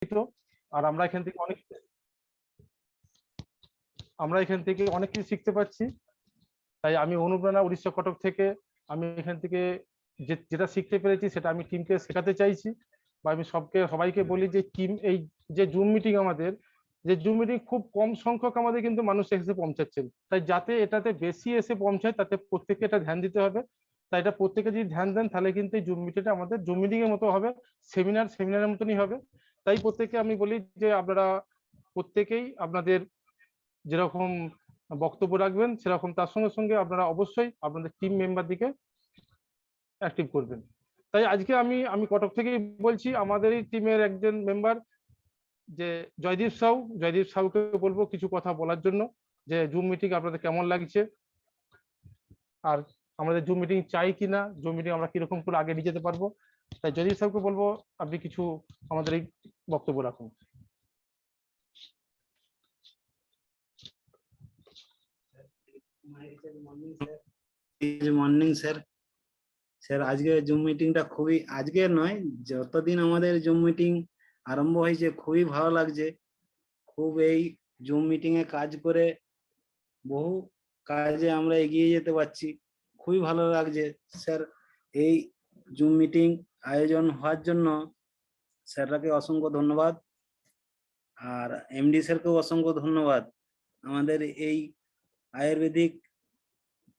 আর আমরা এখান থেকে অনেক কিছু শিখতে পাচ্ছি। তাই আমি অনুপ্রেরণা উড়িষ্যা কটক থেকে আমি এখান থেকে যেটা শিখতে পেরেছি সেটা আমি টিমকে শেখাতে চাইছি। বা আমি সবাইকে বলি যে টিম এই যে জুম মিটিং আমাদের খুব কম সংখ্যক আমাদের কিন্তু মানুষ এসে পৌঁছাচ্ছেন, তাই যাতে এটাতে বেশি এসে পৌঁছায় তাতে প্রত্যেকে এটা ধ্যান দিতে হবে। তাই এটা প্রত্যেকে যদি ধ্যান দেন তাহলে কিন্তু এই জুম মিটিংটা আমাদের জুম মিটিং এর মতো হবে, সেমিনারের মতনই হবে। তাই প্রত্যেকে আমি বলি যে আপনারা প্রত্যেকেই আপনাদের যেরকম বক্তব্য রাখবেন সেরকম তার সঙ্গে সঙ্গে আপনারা অবশ্যই আপনাদের টিম মেম্বারদিকে অ্যাক্টিভ করবেন। তাই আজকে আমি কটক থেকেই বলছি, আমাদের এই টিমের একজন মেম্বার যে জয়দীপ সাউকে বলবো কিছু কথা বলার জন্য, যে জুম মিটিং আপনাদের কেমন লাগছে, আর আমাদের জুম মিটিং চাই কিনা, জুম মিটিং আমরা কিরকম করে আগে নিয়ে যেতে পারবো। তাই জয়দীপ সাউকে বলবো আপনি কিছু আমাদের এই বক্তব্য রাখুন। Morning sir. স্যার আজকে জুম মিটিংটা খুবই, আজকে নয় যতদিন আমাদের জুম মিটিং আরম্ভ হয়েছে খুবই ভালো লাগছে। খুব এই জুম মিটিং এ কাজ করে বহু কাজে আমরা এগিয়ে যেতে পারছি, খুবই ভালো লাগছে। স্যার এই জুম মিটিং আয়োজন হওয়ার জন্য স্যাররাকে অসংখ্য ধন্যবাদ, আর এমডি স্যারকেও অসংখ্য ধন্যবাদ আমাদের এই আয়ুর্বেদিক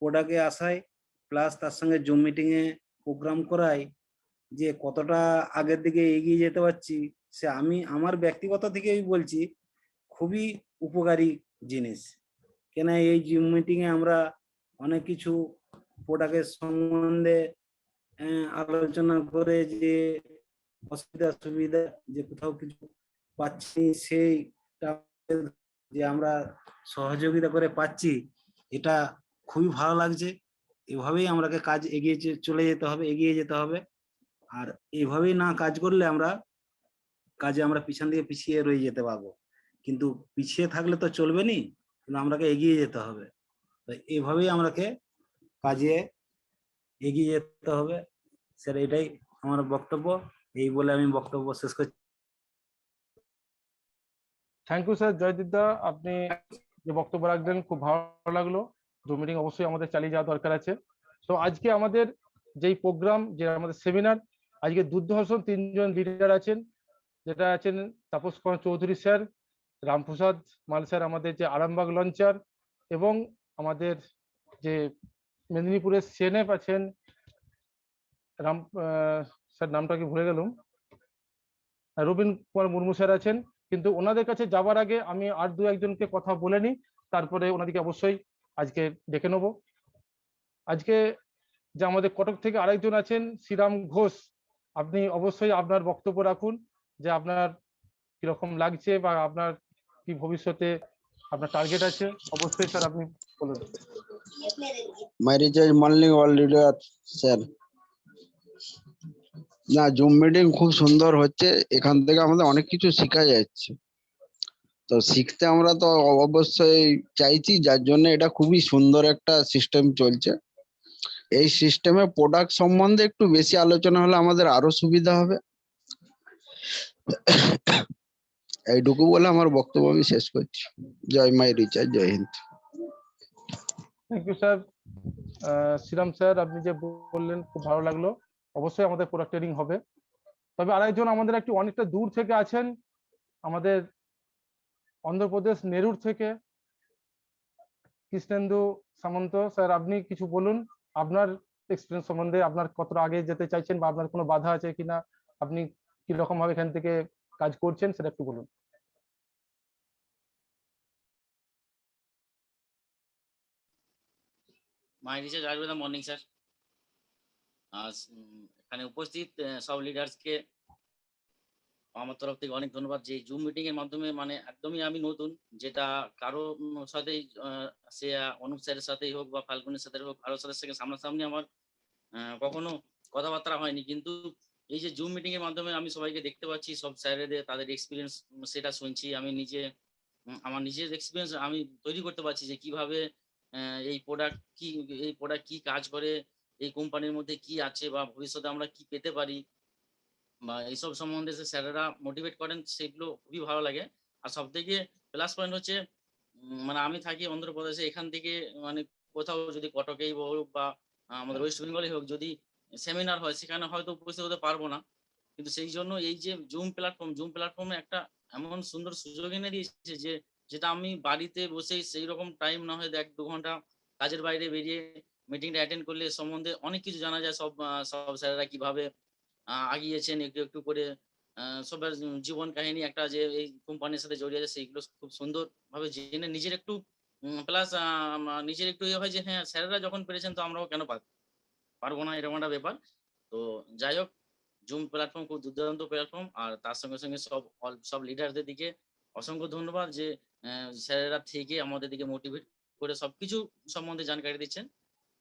প্রোডাক্টে আসায়, প্লাস তার সঙ্গে জুম মিটিং এ প্রোগ্রাম করায় যে কতটা আগের দিকে এগিয়ে যেতে পারছি, সে আমি আমার ব্যক্তিগত থেকেই বলছি খুবই উপকারী জিনিস। কেন এই জুম মিটিং এ আমরা অনেক কিছু প্রোডাক্টের সম্বন্ধে আলোচনা করে যে অসুবিধা সুবিধা যে কোথাও কিছু পাচ্ছি সেইটা যে আমরা সহযোগিতা করে পাচ্ছি, এটা খুবই ভালো লাগছে। এভাবেই আমাকে কাজ এগিয়ে এগিয়ে যেতে হবে। আর এইভাবেই না কাজ করলে আমরা পিছন দিয়ে পিছিয়ে রয়ে যেতে পারবো, কিন্তু পিছিয়ে থাকলে তো চলবে নি, কিন্তু আমাকে এগিয়ে যেতে হবে। তো এইভাবেই আমাকে কাজে এগিয়ে যেতে হবে। স্যার এটাই আমার বক্তব্য, এই বলে আমি বক্তব্য শেষ করছি। থ্যাংক ইউ স্যার জয়দীপ দা, আপনি যে বক্তব্য রাখলেন খুব ভালো লাগলো। জুম মিটিং অবশ্যই আমাদের চালিয়ে যাওয়া দরকার আছে। তো আজকে আমাদের যেই প্রোগ্রাম, যে আমাদের সেমিনার, আজকে দুর্ধর্ষণ তিনজন লিডার আছেন, যেটা আছেন তাপস কুমার চৌধুরী স্যার, রামপ্রসাদ মাল স্যার আমাদের যে আরামবাগ লঞ্চার, এবং আমাদের যে মেদিনীপুরের সিএনএফ আছেন রাম স্যার নামটা কি ভুলে গেলাম, রবীন কুমার মুর্মু স্যার আছেন। কিন্তু ওনাদের কাছে যাওয়ার আগে আমি আর দু একজনকে কথা বলে নিই, তারপরে ওনাদেরকে অবশ্যই আজকে ডেকে নেব। আজকে যে আমাদের কটক থেকে আরেকজন আছেন শ্রীরাম ঘোষ, আপনি অবশ্যই আপনার বক্তব্য রাখুন, যে আপনার কিরকম লাগছে বা আপনার কি ভবিষ্যতে আপনার টার্গেট আছে, অবশ্যই স্যার আপনি বলুন। My recharge morning all leader sir, না জুম মিটিং খুব সুন্দর হচ্ছে, এখান থেকে আমাদের অনেক কিছু শেখা যাচ্ছে। তো শিখতে আমরা তো অবশ্যই চাইছি, যার জন্য এটা খুবই সুন্দর একটা সিস্টেম চলছে। এই সিস্টেমে প্রোডাক্ট সম্বন্ধে একটু বেশি আলোচনা হলে আমাদের আরো সুবিধা হবে। এইটুকু বলে আমার বক্তব্য আমি শেষ করছি। জয় মাই রিচার্জ, জয় Hind. Thank you sir. Shriram sir, আপনি যে বললেন খুব ভালো লাগলো, অবশ্যই আমাদের প্রোডাক্ট ট্রেনিং হবে। তবে আরেকজন আমাদের একটু অনেকটা দূর থেকে আছেন, আমাদের অন্ধ্রপ্রদেশ নেরুর থেকে কৃষ্ণেন্দু সামন্ত স্যার, আপনি কিছু বলুন আপনার এক্সপিরিয়েন্স সম্বন্ধে, আপনার কতটা আগে যেতে চাইছেন বা আপনার কোনো বাধা আছে কিনা, আপনি কি রকম ভাবে এখান থেকে কাজ করছেন সেটা একটু বলুন। My recharge Ayurveda morning sir. এখানে উপস্থিত সব লিডার্সকে আমার তরফ থেকে অনেক ধন্যবাদ। যে জুম মিটিং এর মাধ্যমে মানে একদমই আমি নতুন, যেটা কারো সাথেই সে অনুপ স্যারের সাথেই হোক বা ফাল্গুনের সাথে হোক, কারোর সাথে সামনাসামনি আমার কখনো কথাবার্তা হয়নি, কিন্তু এই যে জুম মিটিং এর মাধ্যমে আমি সবাইকে দেখতে পাচ্ছি, সব স্যারেদের তাদের এক্সপিরিয়েন্স সেটা শুনছি, আমি নিজে আমার নিজের এক্সপিরিয়েন্স আমি তৈরি করতে পারছি যে কিভাবে এই প্রোডাক্ট কি কাজ করে, এই কোম্পানির মধ্যে কি আছে বা ভবিষ্যতে আমরা কি পেতে পারি। বা এইসব সম্বন্ধে যে স্যারেরা মোটিভেট করেন সেগুলো খুবই ভালো লাগে। আর সবথেকে প্লাস পয়েন্ট হচ্ছে মানে আমি থাকি অন্ধ্রপ্রদেশে, এখান থেকে মানে কোথাও যদি কটকেই হোক বা আমাদের ওয়েস্ট বেঙ্গলেই হোক, যদি সেমিনার হয় সেখানে হয়তো উপস্থিত হতে পারবো না। কিন্তু সেই জন্য এই যে জুম প্ল্যাটফর্মে একটা এমন সুন্দর সুযোগ এনে দিয়েছে যে যেটা আমি বাড়িতে বসেই সেই রকম টাইম না হয় ১-২ ঘন্টা কাজের বাইরে বেরিয়ে মিটিংটা অ্যাটেন্ড করলে এর সম্বন্ধে অনেক কিছু জানা যায়। সব স্যারেরা কিভাবে আগিয়েছেন একটু, একটু করে সবার জীবন কাহিনী একটা যে এই কোম্পানির সাথে জড়িয়ে আছে সেইগুলো খুব সুন্দরভাবে জেনে নিজের একটু প্লাস নিজের একটু ইয়ে হয় যে হ্যাঁ, স্যারেরা যখন পেরেছেন তো আমরাও কেন পারবো না, এরকম একটা ব্যাপার। তো যাই হোক, জুম প্ল্যাটফর্ম খুব দুর্দান্ত প্ল্যাটফর্ম। আর তার সঙ্গে, সঙ্গে সব লিডারদের দিকে অসংখ্য ধন্যবাদ যে স্যারেরা থেকে আমাদের দিকে মোটিভেট করে সবকিছু সম্বন্ধে জানকারি দিচ্ছেন।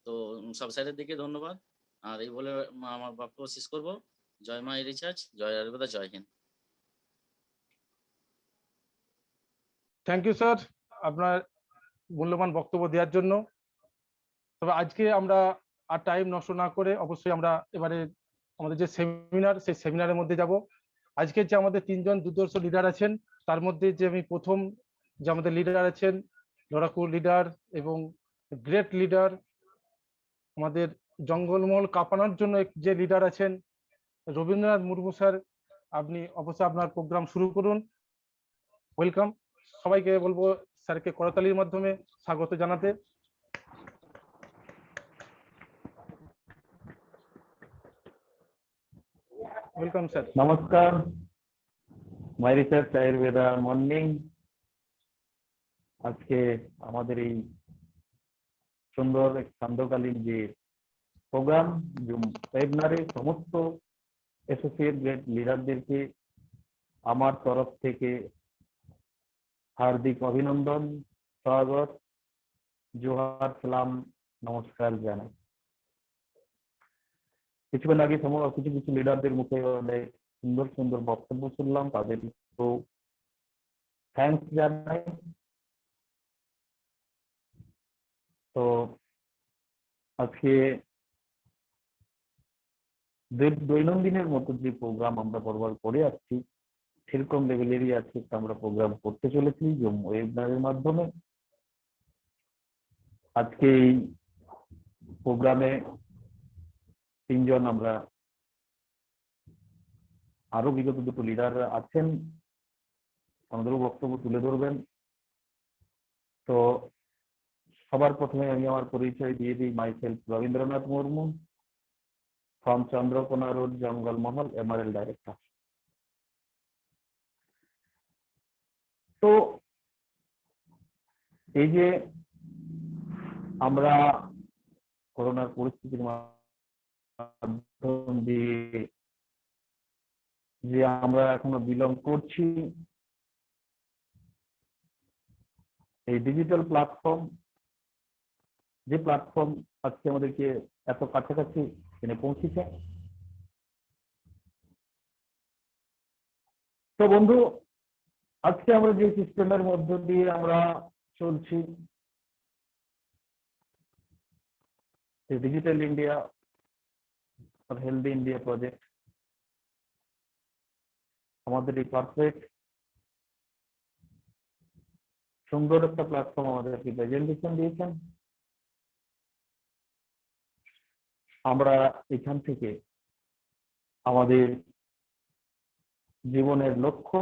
তো সব স্যারের দিকে ধন্যবাদ। আর এই বলে আমার বক্তব্য শেষ করব। জয় মা রিচার্জ, জয় আয়ুর্বেদা, জয় হিন্দ। থ্যাংক ইউ স্যার আপনার মূল্যবান বক্তব্য দেওয়ার জন্য। তবে আজকে আমরা আর টাইম নষ্ট না করে অবশ্যই আমরা এবারে আমাদের যে সেমিনার সেই সেমিনারের মধ্যে যাব। আজকে যে আমাদের ৩ জন দুর্ধর্ষ লিডার আছেন, তার মধ্যে যে আমি প্রথম যে আমাদের লিডার আছেন, লড়াকু লিডার এবং গ্রেট লিডার, আমাদের জঙ্গলমহল কাঁপানোর জন্য যে লিডার আছেন রবীন্দ্রনাথ মুর্মু স্যার, আপনি অবশ্যই আপনার প্রোগ্রাম শুরু করুন। ওয়েলকাম। সবাইকে বলবো স্যারকে করতালির মাধ্যমে স্বাগত জানাতে। Welcome sir. নমস্কার, মাই রিসার্চ আয়ুর্বেদা মর্নিং। আজকে আমাদের এই সুন্দর সান্ধ্যকালীন যে প্রোগ্রাম জুম ওয়েবিনারে সমস্ত অ্যাসোসিয়েট গ্রেড লিডারদেরকে আমার তরফ থেকে হার্দিক অভিনন্দন, স্বাগত, জোহার, সালাম, নমস্কার জানাই। কিছুক্ষণ আগে কিছু কিছু লিডারদের মুখে অনেক সুন্দর সুন্দর বক্তব্য শুনলাম, তাদের তো থ্যাংকস জানাই। তো আজকে দৈনন্দিনের মতো যে প্রোগ্রাম আমরা বরাবর করে আসছি সেরকম লেভেলেরই আজকে আমরা প্রোগ্রাম করতে চলেছি জুম ওয়েবিনারের মাধ্যমে। আজকে এই প্রোগ্রামে ৩ জন আমরা আরো বিগত দুটো লিডার আছেন, আমাদেরও বক্তব্য তুলে ধরবেন। তো সবার প্রথমে আমি আমার পরিচয় দিয়ে দিই। Myself Rabindranath Murmu, from Chandrakona road, Jangalmahal, MRL director. তো এই যে আমরা করোনার পরিস্থিতির মাধ্যম দিয়ে যে আমরা এখনো বিলং করছি, এই ডিজিটাল প্ল্যাটফর্ম, যে প্ল্যাটফর্ম আজকে আমাদেরকে এত কাছাকাছি এনে পৌঁছেছে। তো বন্ধু, আজকে আমরা যে সিস্টেমের মধ্য দিয়ে আমরা চলছি, ডিজিটাল ইন্ডিয়া আর হেলদি ইন্ডিয়া প্রজেক্ট, আমাদের এই পারফেক্ট সুন্দর একটা প্ল্যাটফর্ম আমাদেরকে প্রেজেন্টেশন দিয়েছেন। আমরা এখান থেকে আমাদের জীবনের লক্ষ্য,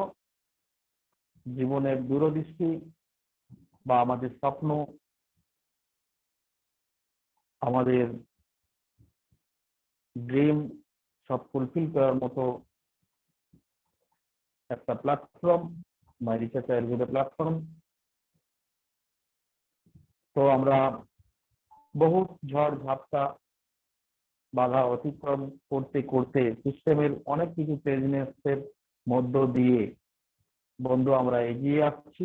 জীবনের দূরদৃষ্টি বা আমাদের স্বপ্ন, আমাদের ড্রিম সব ফুলফিল করার মতো একটা প্ল্যাটফর্ম, মাই রিসার্চ আয়ুর্বেদা প্ল্যাটফর্ম। তো আমরা বহু ঝড় ঝাপটা বাধা অতিক্রম করতে করতে সিস্টেমের অনেক কিছু চেঞ্জেসের মধ্য দিয়ে বন্ধু আমরা এগিয়ে আসছি।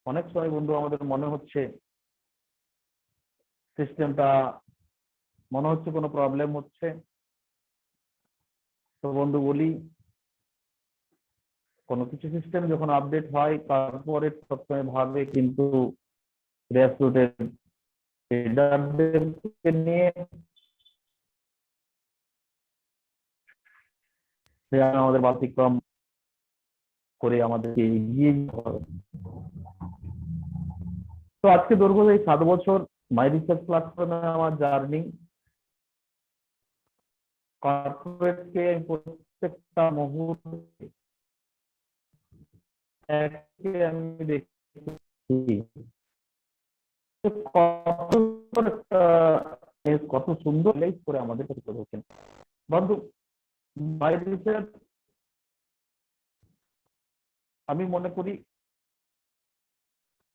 অনেক সময় বন্ধু আমাদের মনে হচ্ছে সিস্টেমটা মনে হচ্ছে কোনো প্রবলেম হচ্ছে। তো বন্ধু বলি, কোনো কিছু সিস্টেম যখন আপডেট হয় তারপরে সবসময় ভাবে কিন্তু গ্রাসরুটের লিডারদেরকে নিয়ে সে আমাদের ব্যতিক্রম করে আমাদেরকে এগিয়ে যেতে হবে। তো আজকে দৈর্ঘ্য এই 7 বছর মাই রিসার্চ প্ল্যাটফর্মে আমার জার্নি, কর্পোরেটকে প্রত্যেকটা মুহূর্তে আমি দেখছি কত সুন্দর লাইফ করে আমাদের কাছে করেছেন বন্ধু। মাই রিসার্চ আমি মনে করি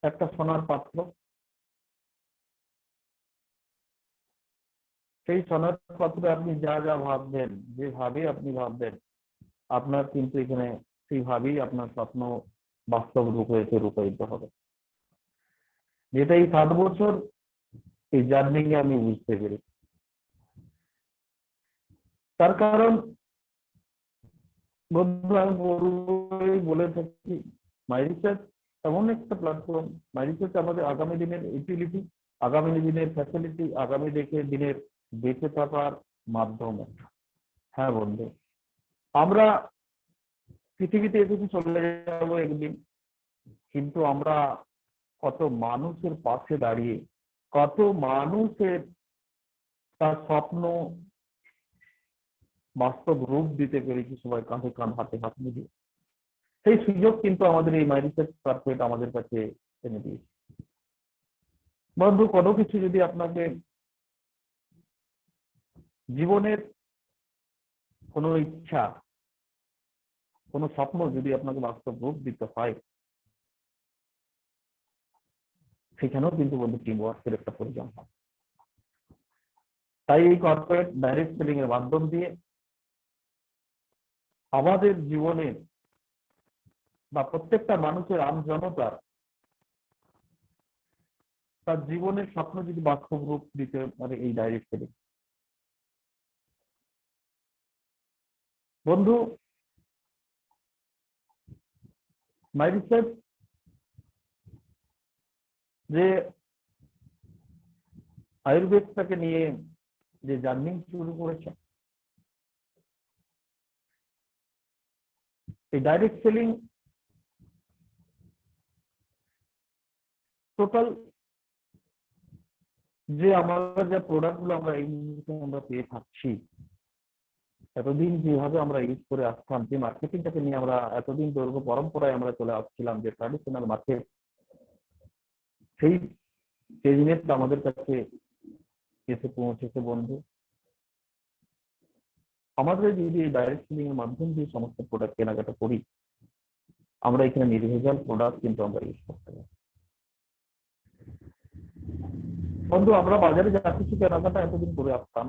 একটা সোনার পাত্র। সেই সোনার পাত্রে আপনি যা যা ভাববেন, যেভাবে আপনি ভাববেন, আপনার কিন্তু এখানে সেইভাবেই আপনার স্বপ্ন বাস্তব রূপে রূপায়িত হবে। যেটা এই 7 বছর এই জার্নি আমি বুঝতে পেরেছি। তার কারণ বন্ধু আমি বলে থাকি মাই রিসার্চ এমন একটা প্ল্যাটফর্ম, মাই রিসার্চ আমাদের আগামী দিনের ইউটিলিটি, আগামী দিনের ফ্যাসিলিটি, আগামী দিনের বেঁচে থাকার মাধ্যম। হ্যাঁ বন্ধু, আমরা পৃথিবীতে এসেছি, চলে যাবো একদিন, কিন্তু আমরা কত মানুষের পাশে দাঁড়িয়ে, কত মানুষের তার স্বপ্ন বাস্তব রূপ দিতে পেরেছি সবাই কাঁধে কাঁধ হাতে হাত মিলিয়ে। সেই সুযোগ কিন্তু আমাদের এই মাই রিসার্চ প্ল্যাটফর্ম আমাদের কাছে এনে দিয়েছে। বন্ধু, কোনো কিছু যদি আপনাকে জীবনের কোনো ইচ্ছা, কোনো স্বপ্ন যদি আপনাকে বাস্তব রূপ দিতে হয়, সেখানেও কিন্তু বন্ধু টিম ওয়ার্কের একটা প্রয়োজন হয়। তাই এই কর্পোরেট ডাইরেক্ট সেলিং এর মাধ্যম দিয়ে আমাদের জীবনে বা প্রত্যেকটা মানুষের আমজনতার তার জীবনের স্বপ্ন যদি বাস্তব রূপ দিতে পারে এই ডাইরেক্ট সেলিং। বন্ধু, মাই রিসার্চ যে আয়ুর্বেদটাকে নিয়ে যে জার্নি শুরু করেছে, এই ডাইরেক্ট সেলিং টোটাল যে আমরা যে প্রোডাক্ট গুলো আমরা এই মুহূর্তে আমরা পেয়ে থাকছি, এতদিন যেভাবে আমরা ইউজ করে আসতাম, যে মার্কেটিংটাকে নিয়ে আমরা এতদিন দৈর্ঘ্য পরম্পরায় আমরা চলে আসছিলাম, যে ট্রাডিশনাল মার্কেট, সেই জিনিসটা আমাদের কাছে এসে পৌঁছেছে বন্ধু। আমাদের যদি ডাইরেক্ট সেলিং এর মাধ্যম দিয়ে সমস্ত প্রোডাক্ট কেনাকাটা করি, আমরা এখানে নির্ভেজাল প্রোডাক্ট কিন্তু আমরা ইউজ করতে পারি। বন্ধু, আমরা বাজারে যা কিছু কেনাকাটা এতদিন করে আসতাম,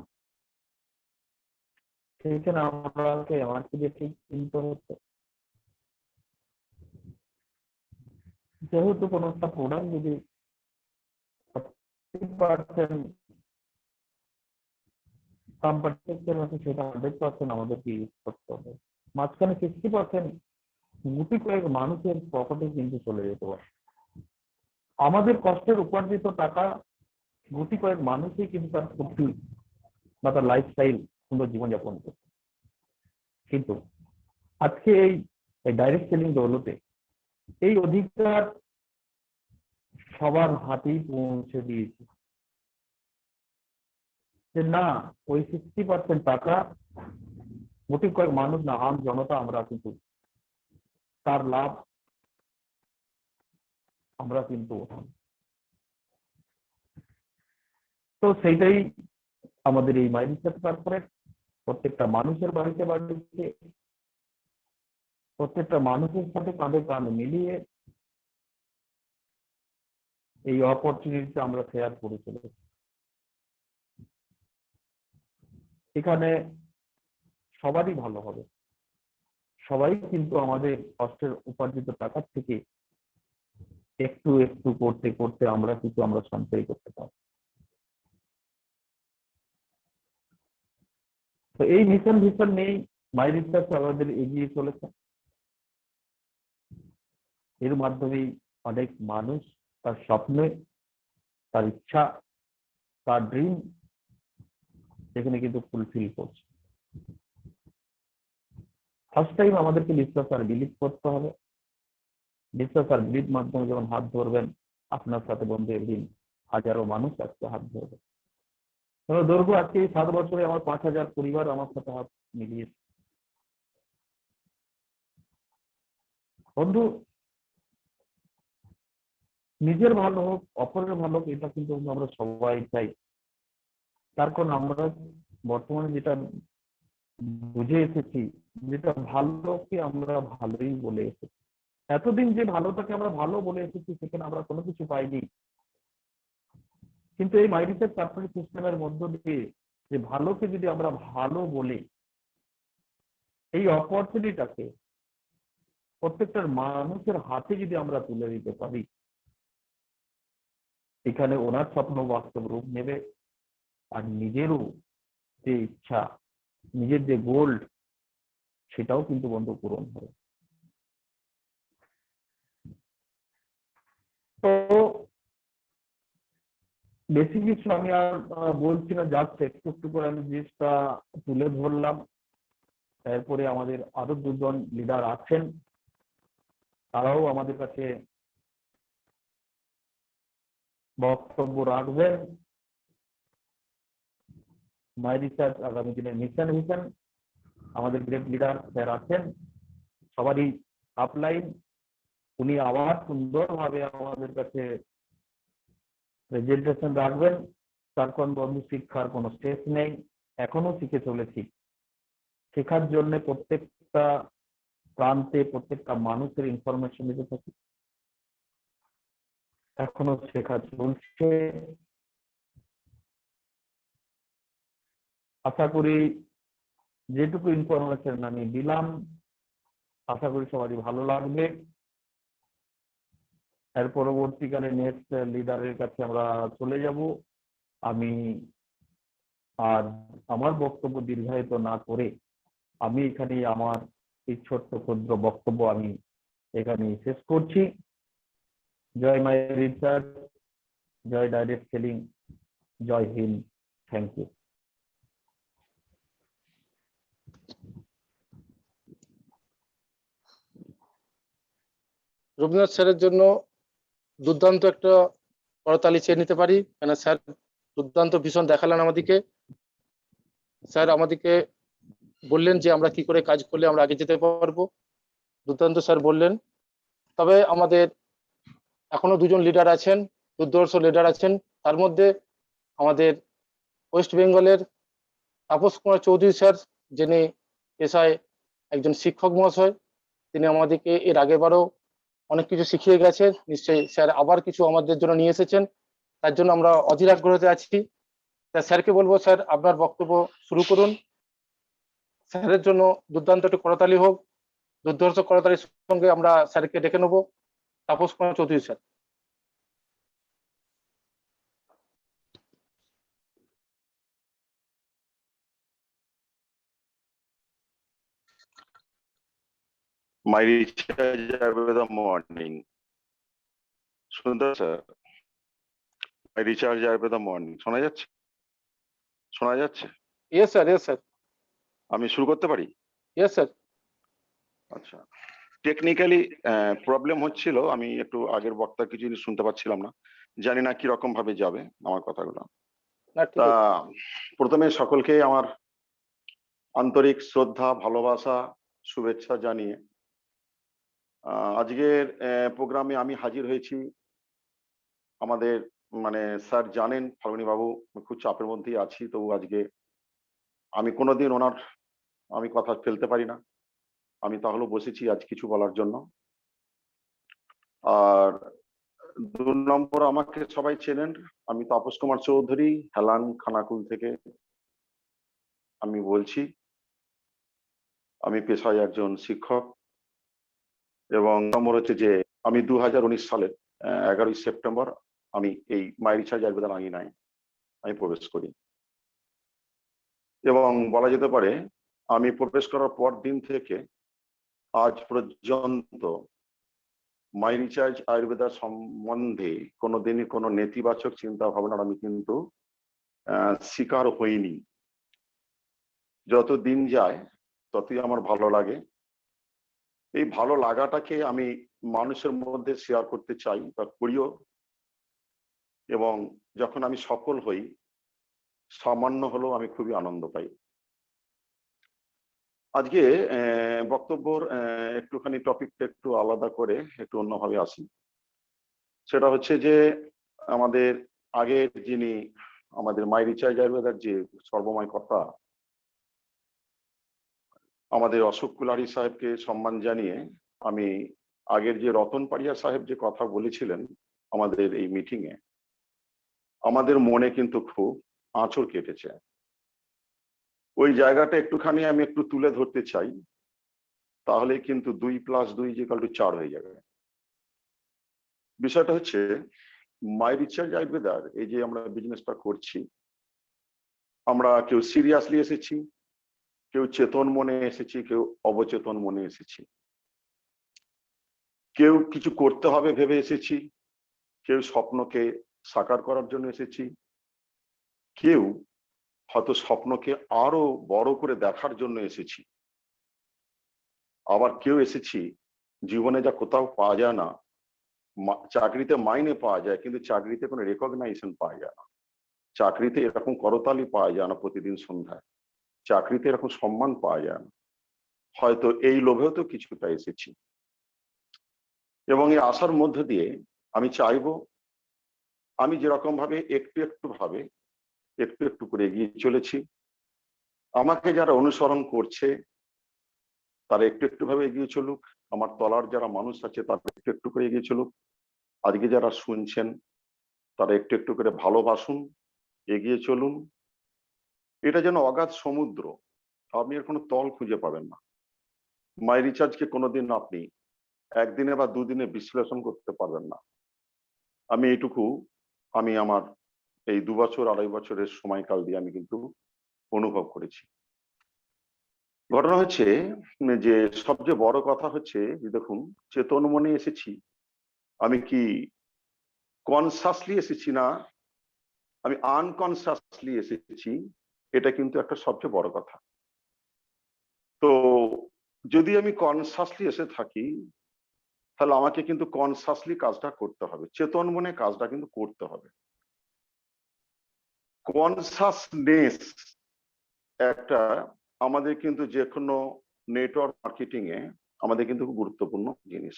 সেখানে আমাকে এমআরপি দিয়ে ঠিক কিনতে হতো। যেহেতু কোনো একটা প্রোডাক্ট যদি 40% দাম পার্থক্যের মধ্যে, সেটা 100% আমাদেরকে ইউজ করতে হবে। মাঝখানে 60% গুটি কয়েক মানুষের পকেটে কিন্তু চলে যেতে পারে। আমাদের কষ্টের উপার্জিত টাকা গুটি কয়েক মানুষই কিন্তু তার ফুর্তি বা তার লাইফস্টাইল সুন্দর জীবনযাপন করছে। কিন্তু আজকে এই ডাইরেক্ট সেলিং দৌলতে এই অধিকার সবার হাতেই পৌঁছে দিয়েছে, যে না, ওই 60% টাকা গুটি কয়েক মানুষ না, আম জনতা আমরা কিন্তু তার লাভ আমরা কিন্তু উঠান। তো সেইটাই আমাদের এই মাই রিসার্চ কর্পোরেট প্রত্যেকটা মানুষের বাড়িতে বাড়িতে, প্রত্যেকটা মানুষের সাথে কাঁধে কাঁধ মিলিয়ে এই অপরচুনিটিটা আমরা শেয়ার করে চলেছি। এখানে সবারই ভালো হবে, সবাই কিন্তু আমাদের কষ্টের উপার্জিত টাকার থেকে একটু একটু করতে করতে আমরা কিন্তু আমরা সঞ্চয় করতে পারবো। তো এই মিশন ভিশন নেই মাই রিসার্চ আমাদের এগিয়ে চলেছে। এর মাধ্যমেই অনেক মানুষ তার স্বপ্নে, তার ইচ্ছা, তার ড্রিম এখানে কিন্তু ফুলফিল করছে। ফার্স্ট টাইম আমাদেরকে বিশ্বাস আর বিলিভ করতে হবে। বিশ্বাস আর বিলিভ মাধ্যমে যখন হাত ধরবেন, আপনার সাথে বন্ধু একদিন হাজারো মানুষ আজকে হাত ধরবে। ধরবো আজকে এই 7 বছরে আমার 5,000 পরিবার আমার সাথে হাত মিলিয়েছে। বন্ধু, নিজের ভালো হোক, অপরের ভালো হোক, এটা কিন্তু আমরা সবাই চাই। তার কারণ আমরা বর্তমানে যেটা বুঝে এসেছি, যেটা ভালোকে আমরা ভালোই বলে এসেছি। এতদিন যে ভালোটাকে আমরা ভালো বলে এসেছি, সেখানে আমরা কোনো কিছু পাইনি। কিন্তু এই মাইরিসের পারফেক্ট সিস্টেমের মধ্য দিয়ে যে ভালোকে যদি আমরা ভালো বলি, এই অপরচুনিটিটাকে প্রত্যেকটা মানুষের হাতে যদি আমরা তুলে দিতে পারি, এখানে ওনার স্বপ্ন বাস্তব রূপ নেবে। আর নিজেরও যে ইচ্ছা, নিজের যে গোল্ড, সেটাও কিন্তু বন্ধু পূরণ হবে। তো বেশি কিছু আমি আর বলছি না, জাস্ট একটু একটু করে আমি জিনিসটা তুলে ধরলাম। এরপরে আমাদের আরো 2জন লিডার আছেন, তারাও আমাদের কাছে বক্তব্য রাখবেন। মাই রিসার্চ আগামী দিনের মিশন ভিশন, আমাদের গ্রেট লিডার স্যার আছেন, সবারই আপলাইন। উনি আবার সুন্দরভাবে আমাদের কাছে প্রেজেন্টেশন রাখবেন। তার কোন বন্ধু, শিক্ষার কোনো শেষ নেই, এখনো শিখে চলেছি। শেখার জন্য প্রত্যেকটা প্রান্তে প্রত্যেকটা মানুষের ইনফরমেশন দিতে থাকি, এখনো শেখা চলছে। আশা করি যেটুকু ইনফরমেশন আমি দিলাম, আশা করি সবারই ভালো লাগবে। এর পরবর্তীকালে নেক্সট লিডারের কাছে আমরা চলে যাব। আমি আর আমার বক্তব্য দীর্ঘায়িত না করে আমি এখানে আমার এই ছোট্ট ক্ষুদ্র বক্তব্য আমি এখানে শেষ করছি। জয় মাই রিসার্চ, জয় ডাইরেক্ট সেলিং, জয় হিন্দ, থ্যাংক ইউ। রবীন্দ্রনাথ স্যারের জন্য দুর্দান্ত একটা করতালি চেয়ে নিতে পারি, কেন স্যার দুর্দান্ত ভীষণ দেখালেন আমাদেরকে। স্যার আমাদেরকে বললেন যে আমরা কি করে কাজ করলে আমরা আগে যেতে পারবো, দুর্দান্ত স্যার বললেন। তবে আমাদের এখনো 2জন লিডার আছেন, দুর্ধর্ষ লিডার আছেন। তার মধ্যে আমাদের ওয়েস্ট বেঙ্গলের তাপস কুমার চৌধুরী স্যার, যিনি পেশায় একজন শিক্ষক মহাশয়, তিনি আমাদেরকে এর আগেবারও অনেক কিছু শিখিয়ে গেছেন। নিশ্চয়ই স্যার আবার কিছু আমাদের জন্য নিয়ে এসেছেন, তার জন্য আমরা অধীর আগ্রহে আছি। তা স্যারকে বলবো, স্যার আপনার বক্তব্য শুরু করুন। স্যারের জন্য দুর্দান্ত একটু করতালি হোক। দুর্ধর্ষ করতালির সঙ্গে আমরা স্যারকে ডেকে নেবো। Tapas Kumar Chowdhury sir. My recharge with the morning. Sundar sir, my recharge with the morning. শোনা যাচ্ছে? শোনা যাচ্ছে? ইয়েস স্যার, ইয়েস স্যার, আমি শুরু করতে পারি? Yes sir. আচ্ছা, টেকনিক্যালি প্রবলেম হচ্ছিল, আমি একটু আগের বক্তা কিছু জিনিস শুনতে পাচ্ছিলাম না, জানি না কি রকম ভাবে যাবে আমার কথাগুলো। না, ঠিক তা আছে। প্রথমে সকলকে আমার আন্তরিক শ্রদ্ধা, ভালোবাসা, শুভেচ্ছা জানিয়ে আজকের প্রোগ্রামে আমি হাজির হয়েছি। আমাদের মানে স্যার জানেন ফাল্গুনী বাবু খুব চাপের মধ্যেই আছি, তবু আজকে আমি কোনোদিন ওনার আমি কথা ফেলতে পারি না, আমি তাহলেও বসেছি আজ কিছু বলার জন্য। আর 2 নম্বর, আমাকে সবাই চেনেন, আমি তাপস কুমার চৌধুরী, হেলান খানাকুল থেকে আমি বলছি। আমি পেশায় একজন শিক্ষক, এবং নম্বর হচ্ছে যে আমি 2019 সালের 11ই সেপ্টেম্বর আমি এই মাই রিচার্জ আয়ুর্বেদান আঙিনায় আমি প্রবেশ করি, এবং বলা যেতে পারে আমি প্রবেশ করার পর দিন থেকে আজ পর্যন্ত মাই রিচার্জ আয়ুর্বেদা সম্বন্ধে কোনোদিনই কোনো নেতিবাচক চিন্তা ভাবনার আমি কিন্তু শিকার হইনি। যত দিন যায় ততই আমার ভালো লাগে, এই ভালো লাগাটাকে আমি মানুষের মধ্যে শেয়ার করতে চাই বা করিও, এবং যখন আমি সফল হই সামান্য হলেও আমি খুবই আনন্দ পাই। আজকে বক্তব্যর একটুখানি টপিকটা একটু আলাদা করে একটু অন্যভাবে আসি। সেটা হচ্ছে যে আমাদের আগের যিনি আমাদের মাই রিচার্জ আয়ুর্বেদার যে সর্বময় কথা, আমাদের অশোক কুলারি সাহেবকে সম্মান জানিয়ে আমি আগের যে রতন পাড়িয়া সাহেব যে কথা বলেছিলেন আমাদের এই মিটিং এ, আমাদের মনে কিন্তু খুব আঁচড় কেটেছে। ওই জায়গাটা একটুখানি আমি একটু তুলে ধরতে চাই, তাহলে কিন্তু 2+2=4 হয়ে যাবে। বিষয়টা হচ্ছে মাই রিচার্জ আয়ুর্বেদার এই যে আমরা বিজনেসটা করছি, আমরা কেউ সিরিয়াসলি এসেছি, কেউ চেতন মনে এসেছি, কেউ অবচেতন মনে এসেছি, কেউ কিছু করতে হবে ভেবে এসেছি, কেউ স্বপ্নকে সাকার করার জন্য এসেছি, কেউ হয়তো স্বপ্নকে আরো বড় করে দেখার জন্য এসেছি, আবার কেউ এসেছি জীবনে যা কোথাও পাওয়া যায় না, চাকরিতে মাইনে পাওয়া যায় কিন্তু চাকরিতে কোনো রেকগনাইজেশন পাওয়া যায় না, চাকরিতে এরকম করতালি পাওয়া যায় না প্রতিদিন সন্ধ্যায়, চাকরিতে এরকম সম্মান পাওয়া যায় না, হয়তো এই লোভেও তো কিছুটা এসেছি। এবং এই আশার মধ্য দিয়ে আমি চাইবো আমি যেরকম ভাবে একটু একটু করে এগিয়ে চলেছি, আমাকে যারা অনুসরণ করছে তারা একটু একটু ভাবে এগিয়ে চলুক, আমার তলার যারা মানুষ আছে তারা একটু একটু করে এগিয়ে চলুক, আজকে যারা শুনছেন তারা একটু একটু করে ভালোবাসুন, এগিয়ে চলুন। এটা যেন অগাধ সমুদ্র, আপনি এর কোনো তল খুঁজে পাবেন না। মাই রিচার্জকে কোনোদিন আপনি একদিনে বা দুদিনে বিশ্লেষণ করতে পারবেন না। আমি এইটুকু আমি আমার এই 2 বছর 2.5 বছরের সময়কাল দিয়ে আমি কিন্তু অনুভব করেছি। ঘটনা হচ্ছে যে সবচেয়ে বড় কথা হচ্ছে যে দেখুন, চেতন মনে এসেছি, আমি কি কনসাসলি এসেছি না আমি আনকনসাসলি এসেছি, এটা কিন্তু একটা সবচেয়ে বড় কথা। তো যদি আমি কনসাসলি এসে থাকি তাহলে আমাকে কিন্তু কনসাসলি কাজটা করতে হবে, চেতন মনে কাজটা কিন্তু করতে হবে। কনসাসনেস একটা আমাদের কিন্তু যে কোনো নেটওয়ার্ক মার্কেটিং এ আমাদের কিন্তু খুব গুরুত্বপূর্ণ জিনিস।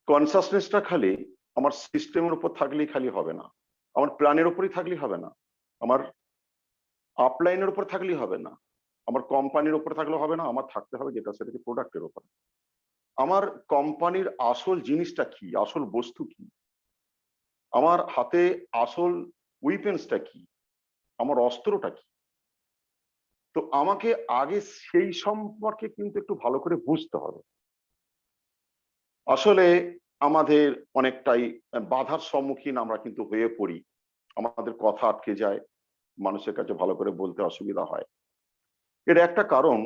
কনসাসনেসটা খালি আমার সিস্টেমের উপর থাকলেই খালি হবে না, আমার প্ল্যানের উপরই থাকলেই হবে না, আমার আপলাইনের উপর থাকলেই হবে না, আমার কোম্পানির উপর থাকলে হবে না, আমার থাকতে হবে যেটা সেটা কি প্রোডাক্টের উপর। আমার কোম্পানির আসল জিনিসটা কি, আসল বস্তু কি, আমার হাতে আসল উইপেন্সটা কি, আমার অস্ত্রটা কি। তো আমাকে আগে সেই সম্পর্কে কিন্তু একটু ভালো করে বুঝতে হবে। আসলে আমাদের অনেকটাই বাধার সম্মুখীন আমরা কিন্তু হয়ে পড়ি, আমাদের কথা আটকে যায়, মানুষের কাছে ভালো করে বলতে অসুবিধা হয়। এর একটা কারণ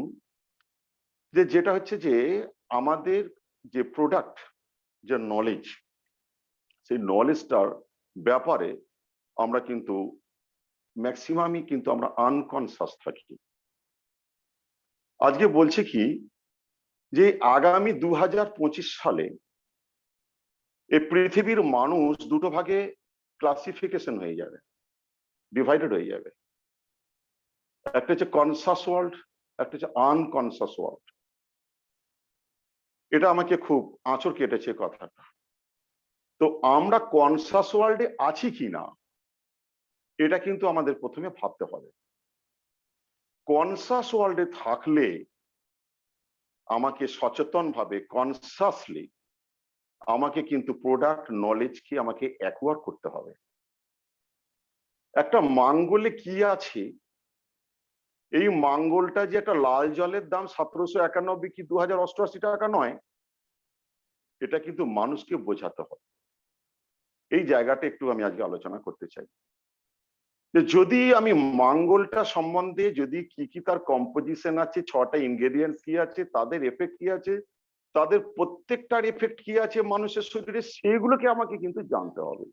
যেটা হচ্ছে যে আমাদের যে প্রোডাক্ট, যে নলেজ, সেই নলেজটার ব্যাপারে আমরা কিন্তু ম্যাক্সিমামই কিন্তু আমরা আনকনসাস থাকি। আজকে বলছে কি যে আগামী 2025 সালে এই পৃথিবীর মানুষ দুটো ভাগে ক্লাসিফিকেশন হয়ে যাবে, ডিভাইডেড হয়ে যাবে। একটা হচ্ছে কনসাস ওয়ার্ল্ড, একটা হচ্ছে আনকনসাস ওয়ার্ল্ড। এটা আমাকে খুব আঁচড় কেটেছে কথাটা। তো আমরা কনসাস ওয়ার্ল্ডে আছি কিনা এটা কিন্তু আমাদের প্রথমে ভাবতে হবে। কনসাস ওয়ার্ল্ডে থাকলে আমাকে সচেতন ভাবে কনসাসলি আমাকে কিন্তু প্রোডাক্ট নলেজকে আমাকে অ্যাকোয়ার করতে হবে। একটা মাঙ্গলে কি আছে, এই মাঙ্গলটা যে একটা লাল জলের দাম 1791 কি 2088 টাকা নয়, এটা কিন্তু মানুষকে বোঝাতে হবে। এই জায়গাটা একটু আমি আজকে আলোচনা করতে চাই যে যদি আমি মাঙ্গলটা সম্বন্ধে যদি কি কি তার কম্পোজিশন আছে, 6টা ইনগ্রেডিয়েন্টস কি আছে, তাদের এফেক্ট কি আছে, তাদের প্রত্যেকটার এফেক্ট কি আছে মানুষের শরীরে, সেগুলোকে আমাকে কিন্তু জানতে হবে।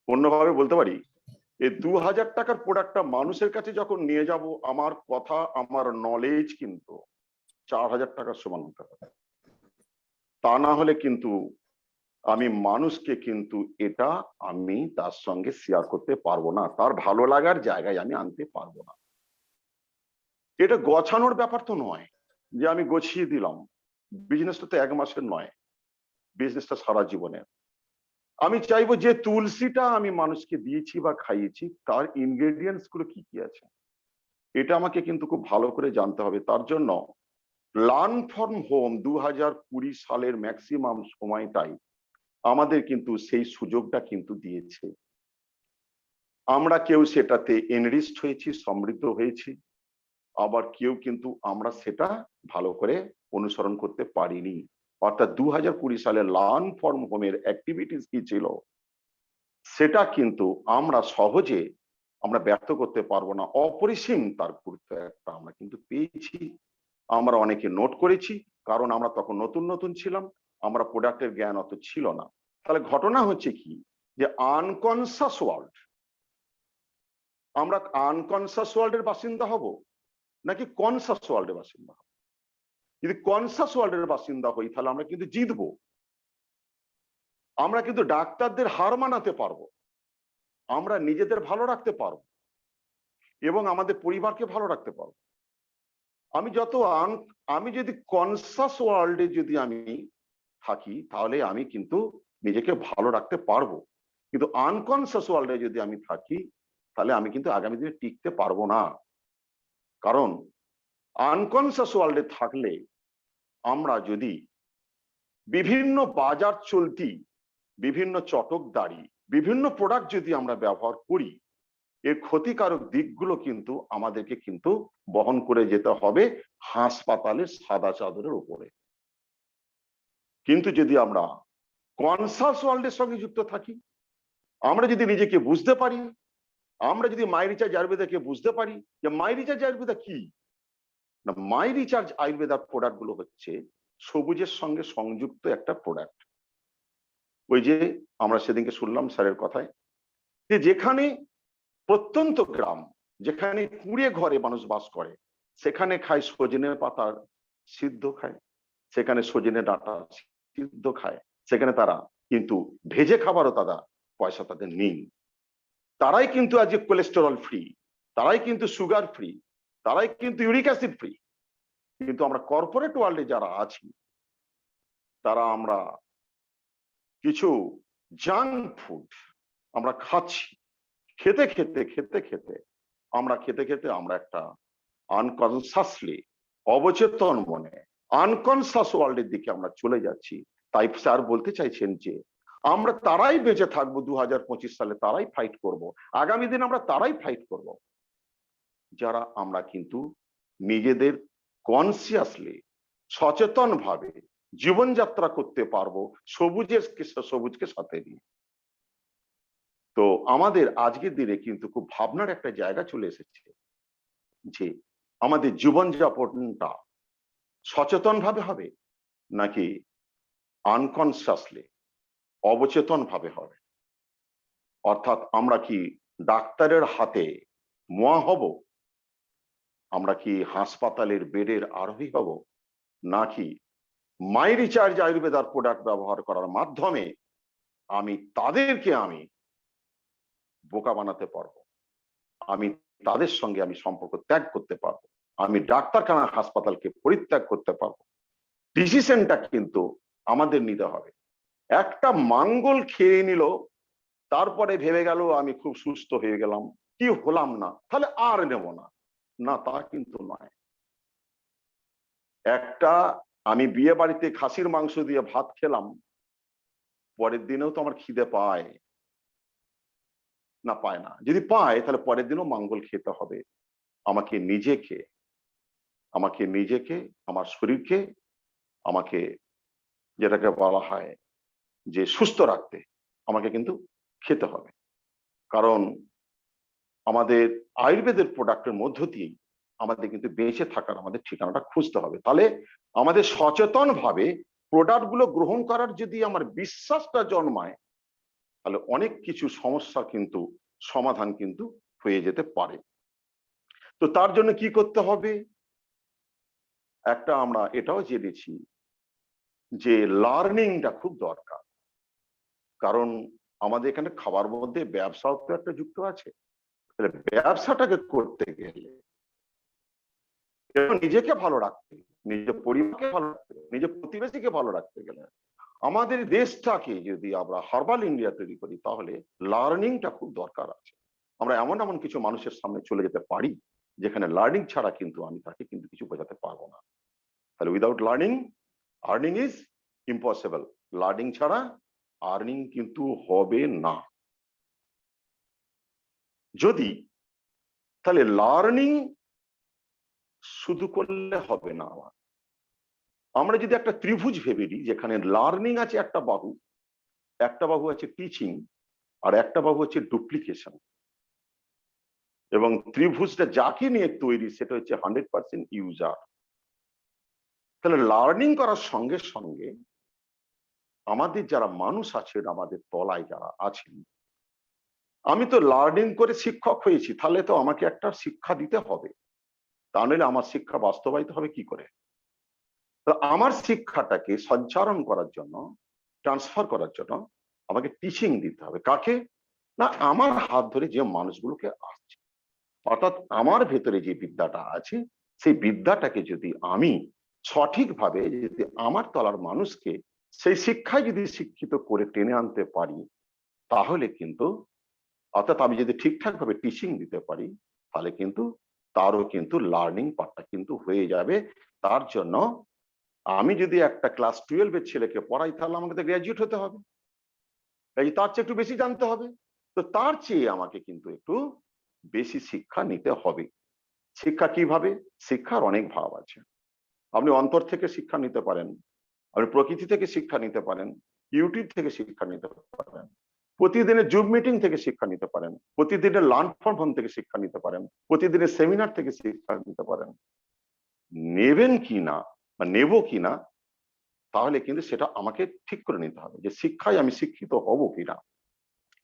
অন্যভাবে বলতে পারি, এই 2000 টাকার প্রোডাক্টটা মানুষের কাছে যখন নিয়ে যাব, আমার কথা আমার নলেজ কিন্তু 4,000 টাকার সমান হতে হবে। তা না হলে কিন্তু আমি মানুষকে কিন্তু এটা আমি তার সঙ্গে শেয়ার করতে পারবো না, তার ভালো লাগার জায়গায় আমি আনতে পারবো না। এটা গোছানোর ব্যাপার তো নয় যে আমি গোছিয়ে দিলাম। বিজনেসটা তো 1 মাসের নয়, বিজনেসটা সারা জীবনের। আমি চাইবো যে তুলসীটা আমি মানুষকে দিয়েছি বা খাইয়েছি তার ইনগ্রেডিয়েন্টস গুলো কি কি আছে, এটা আমাকে কিন্তু খুব ভালো করে জানতে হবে। তার জন্য লার্ন ফ্রম হোম 2020 সালের ম্যাক্সিমাম সময়টাই আমাদের কিন্তু সেই সুযোগটা কিন্তু দিয়েছে। আমরা কেউ সেটাতে এনরিচড হয়েছি, সমৃদ্ধ হয়েছি, আবার কেউ কিন্তু আমরা সেটা ভালো করে অনুসরণ করতে পারিনি। অর্থাৎ 2020 সালে লার্ন ফ্রম হোমের অ্যাক্টিভিটিস কি ছিল সেটা কিন্তু আমরা সহজে আমরা ব্যর্থ করতে পারবো না। অপরিসীম তার গুরুত্ব একটা আমরা কিন্তু পেয়েছি, আমরা অনেকে নোট করেছি, কারণ আমরা তখন নতুন নতুন ছিলাম, আমরা প্রোডাক্টের জ্ঞান অত ছিল না। তাহলে ঘটনা হচ্ছে কি যে আনকনসিয়াস ওয়ার্ল্ড, আমরা আনকনসিয়াস ওয়ার্ল্ডের বাসিন্দা হব নাকি কনসিয়াস ওয়ার্ল্ডের বাসিন্দা হব? যদি কনসিয়াস ওয়ার্ল্ডের বাসিন্দা হই তাহলে আমরা কিন্তু জিতবো, আমরা কিন্তু ডাক্তারদের হার মানাতে পারবো, আমরা নিজেদের ভালো রাখতে পারবো এবং আমাদের পরিবারকে ভালো রাখতে পারবো। আমি যদি কনসিয়াস ওয়ার্ল্ডে যদি আমি থাকি তাহলে আমি কিন্তু নিজেকে ভালো রাখতে পারবো, কিন্তু আনকনসিয়াস ওয়ার্ল্ডে যদি আমি থাকি তাহলে আমি কিন্তু আগামী দিনে টিকতে পারবো না। কারণ আনকনসিয়াস ওয়ার্ল্ডে থাকলে আমরা যদি বিভিন্ন বাজার চলতি, বিভিন্ন চটকদারি, বিভিন্ন প্রোডাক্ট যদি আমরা ব্যবহার করি, এর ক্ষতিকারক দিকগুলো কিন্তু আমাদেরকে কিন্তু বহন করে যেতে হবে হাসপাতালের সাদা চাদরের উপরে। কিন্তু যদি আমরা কনসাস ওয়ার্ল্ডের সঙ্গে যুক্ত থাকি, আমরা যদি নিজেকে বুঝতে পারি, আমরা যদি মাই রিচার্জ আয়ুর্বেদাকে বুঝতে পারি যে মাই রিচার্জ আয়ুর্বেদা কি না, মাই রিচার্জ আয়ুর্বেদার প্রোডাক্ট গুলো হচ্ছে সবুজের সঙ্গে সংযুক্ত একটা প্রোডাক্ট। ওই যে আমরা সেদিনকে শুনলাম স্যারের কথায় যে যেখানে প্রত্যন্ত গ্রাম, যেখানে কুঁড়ে ঘরে মানুষ বাস করে, সেখানে খায় সজনে পাতার সিদ্ধ খায়, সেখানে সজনে ডাঁটা সিদ্ধ খায়, সেখানে তারা কিন্তু ভেজে খাবারও পয়সা তাদের নেই। তারাই কিন্তু আজকে কোলেস্টেরল ফ্রি, তারাই কিন্তু সুগার ফ্রি, তারাই কিন্তু ইউরিক অ্যাসিড ফ্রি। কিন্তু আমরা কর্পোরেট ওয়ার্ল্ডে যারা আছি তারা আমরা কিছু জাঙ্ক ফুড আমরা খাচ্ছি, খেতে খেতে খেতে খেতে আমরা খেতে খেতে আমরা একটা আনকনসাসলি, অবচেতন মনে আনকনসাস ওয়ার্ল্ডের দিকে আমরা চলে যাচ্ছি। তাই স্যার বলতে চাইছেন যে আমরা তারাই বেঁচে থাকবো 2025 সালে, তারাই ফাইট করব, আগামী দিন আমরা তারাই ফাইট করব যারা আমরা কিন্তু নিজেদের কনসিয়াসলি সচেতন ভাবে জীবনযাত্রা করতে পারবো সবুজকে সাথে নিয়ে। তো আমাদের আজকের দিনে কিন্তু খুব ভাবনার একটা জায়গা চলে এসেছে যে আমাদের জীবনযাপনটা সচেতন ভাবে হবে নাকি আনকনসিয়াসলি, অবচেতন ভাবে হবে। অর্থাৎ আমরা কি ডাক্তারের হাতে মোয়া হব, আমরা কি হাসপাতালের বেডের আরোহী হব, নাকি মাই রিচার্জ আয়ুর্বেদার প্রোডাক্ট ব্যবহার করার মাধ্যমে আমি তাদেরকে আমি বোকা বানাতে পারবো, আমি তাদের সঙ্গে আমি সম্পর্ক ত্যাগ করতে পারবো, আমি ডাক্তারখানা হাসপাতালকে পরিত্যাগ করতে পারবো। ডিসিশনটা কিন্তু আমাদের নিতে হবে। একটা মাঙ্গল খেয়ে নিল, তারপরে ভেবে গেল আমি খুব সুস্থ হয়ে গেলাম, কি হলাম না, তাহলে আর নেব না, না তা কিন্তু নয়। একটা আমি বিয়ে বাড়িতে খাসির মাংস দিয়ে ভাত খেলাম, পরের দিনেও তো আমার খিদে পায় না, পায় না? যদি পায় তাহলে পরের দিনও মাঙ্গল খেতে হবে। আমাকে নিজেকে আমার শরীরকে আমাকে যেটাকে বলা হয় যে সুস্থ রাখতে আমাকে কিন্তু খেতে হবে। কারণ আমাদের আয়ুর্বেদের প্রোডাক্টের মধ্য দিয়েই আমাদের কিন্তু বেঁচে থাকার আমাদের ঠিকানাটা খুঁজতে হবে। তাহলে আমাদের সচেতন ভাবে প্রোডাক্ট গুলো গ্রহণ করার যদি আমার বিশ্বাসটা জন্মায়, তাহলে অনেক কিছু সমস্যা কিন্তু সমাধান কিন্তু হয়ে যেতে পারে। তো তার জন্য কি করতে হবে? একটা আমরা এটাও জেনেছি যে লার্নিংটা খুব দরকার, কারণ আমাদের এখানে খাবার মধ্যে ব্যবসাও তো একটা যুক্ত আছে। তাহলে ব্যবসাটাকে করতে গেলে এবং নিজেকে ভালো রাখতে, নিজের পরিবারকে ভালো রাখতে, নিজের প্রতিবেশীকে ভালো রাখতে গেলে আমাদের দেশটাকে যদি আমরা হার্বাল ইন্ডিয়া তৈরি করি তাহলে লার্নিংটা খুব দরকার আছে। আমরা এমন এমন কিছু মানুষের সামনে চলে যেতে পারি যেখানে লার্নিং ছাড়া কিন্তু আমি তাকে কিন্তু কিছু বোঝাতে পারবো না। তাহলে without learning earning is impossible. Learning ছাড়া আর্নিং কিন্তু হবে না। যদি তাহলে লার্নিং শুধু করলে হবে না, আমরা যদি একটা ত্রিভুজ ভেবে নিই যেখানে লার্নিং আছে একটা বাহু আছে টিচিং, আর একটা বাহু হচ্ছে ডুপ্লিকেশন, এবং ত্রিভুজটা যাকে নিয়ে তৈরি সেটা হচ্ছে 100% ইউজার। তাহলে লার্নিং করার সঙ্গে সঙ্গে আমাদের যারা মানুষ আছেন, আমাদের তলায় যারা আছেন, আমি তো লার্নিং করে শিক্ষক হয়েছি, তাহলে তো আমাকে একটা শিক্ষা দিতে হবে, তা নইলে আমার শিক্ষা বাস্তবায়িত হবে কি করে? আমার শিক্ষাটাকে সঞ্চারণ করার জন্য, ট্রান্সফার করার জন্য আমাকে টিচিং দিতে হবে। কাকে? না, আমার হাত ধরে যে মানুষগুলোকে আসছে, অর্থাৎ আমার ভেতরে যে বিদ্যাটা আছে সেই বিদ্যাটাকে যদি আমি সঠিকভাবে যদি আমার তলার মানুষকে সেই শিক্ষায় যদি শিক্ষিত করে টেনে আনতে পারি, তাহলে কিন্তু, অর্থাৎ আমি যদি ঠিকঠাক ভাবে টিচিং দিতে পারি, তাহলে কিন্তু তারও কিন্তু লার্নিং পার্টটা কিন্তু হয়ে যাবে। তার জন্য আমি যদি একটা ক্লাস 12-এর ছেলেকে পড়াই, তাহলে আমাকে তো গ্র্যাজুয়েট হতে হবে, তার চেয়ে একটু বেশি জানতে হবে। তো তার চেয়ে আমাকে কিন্তু একটু বেশি শিক্ষা নিতে হবে। শিক্ষা কিভাবে? শিক্ষার অনেক ভাব আছে। আপনি অন্তর থেকে শিক্ষা নিতে পারেন, আপনি প্রকৃতি থেকে শিক্ষা নিতে পারেন, ইউটিউব থেকে শিক্ষা নিতে পারেন, প্রতিদিনের জুম মিটিং থেকে শিক্ষা নিতে পারেন, প্রতিদিনের লার্ন ফ্রম হোম থেকে শিক্ষা নিতে পারেন, প্রতিদিনের সেমিনার থেকে শিক্ষা নিতে পারেন। নেবেন কিনা বা নেব কিনা, তাহলে কিন্তু সেটা আমাকে ঠিক করে নিতে হবে যে শিক্ষায় আমি শিক্ষিত হব কিনা।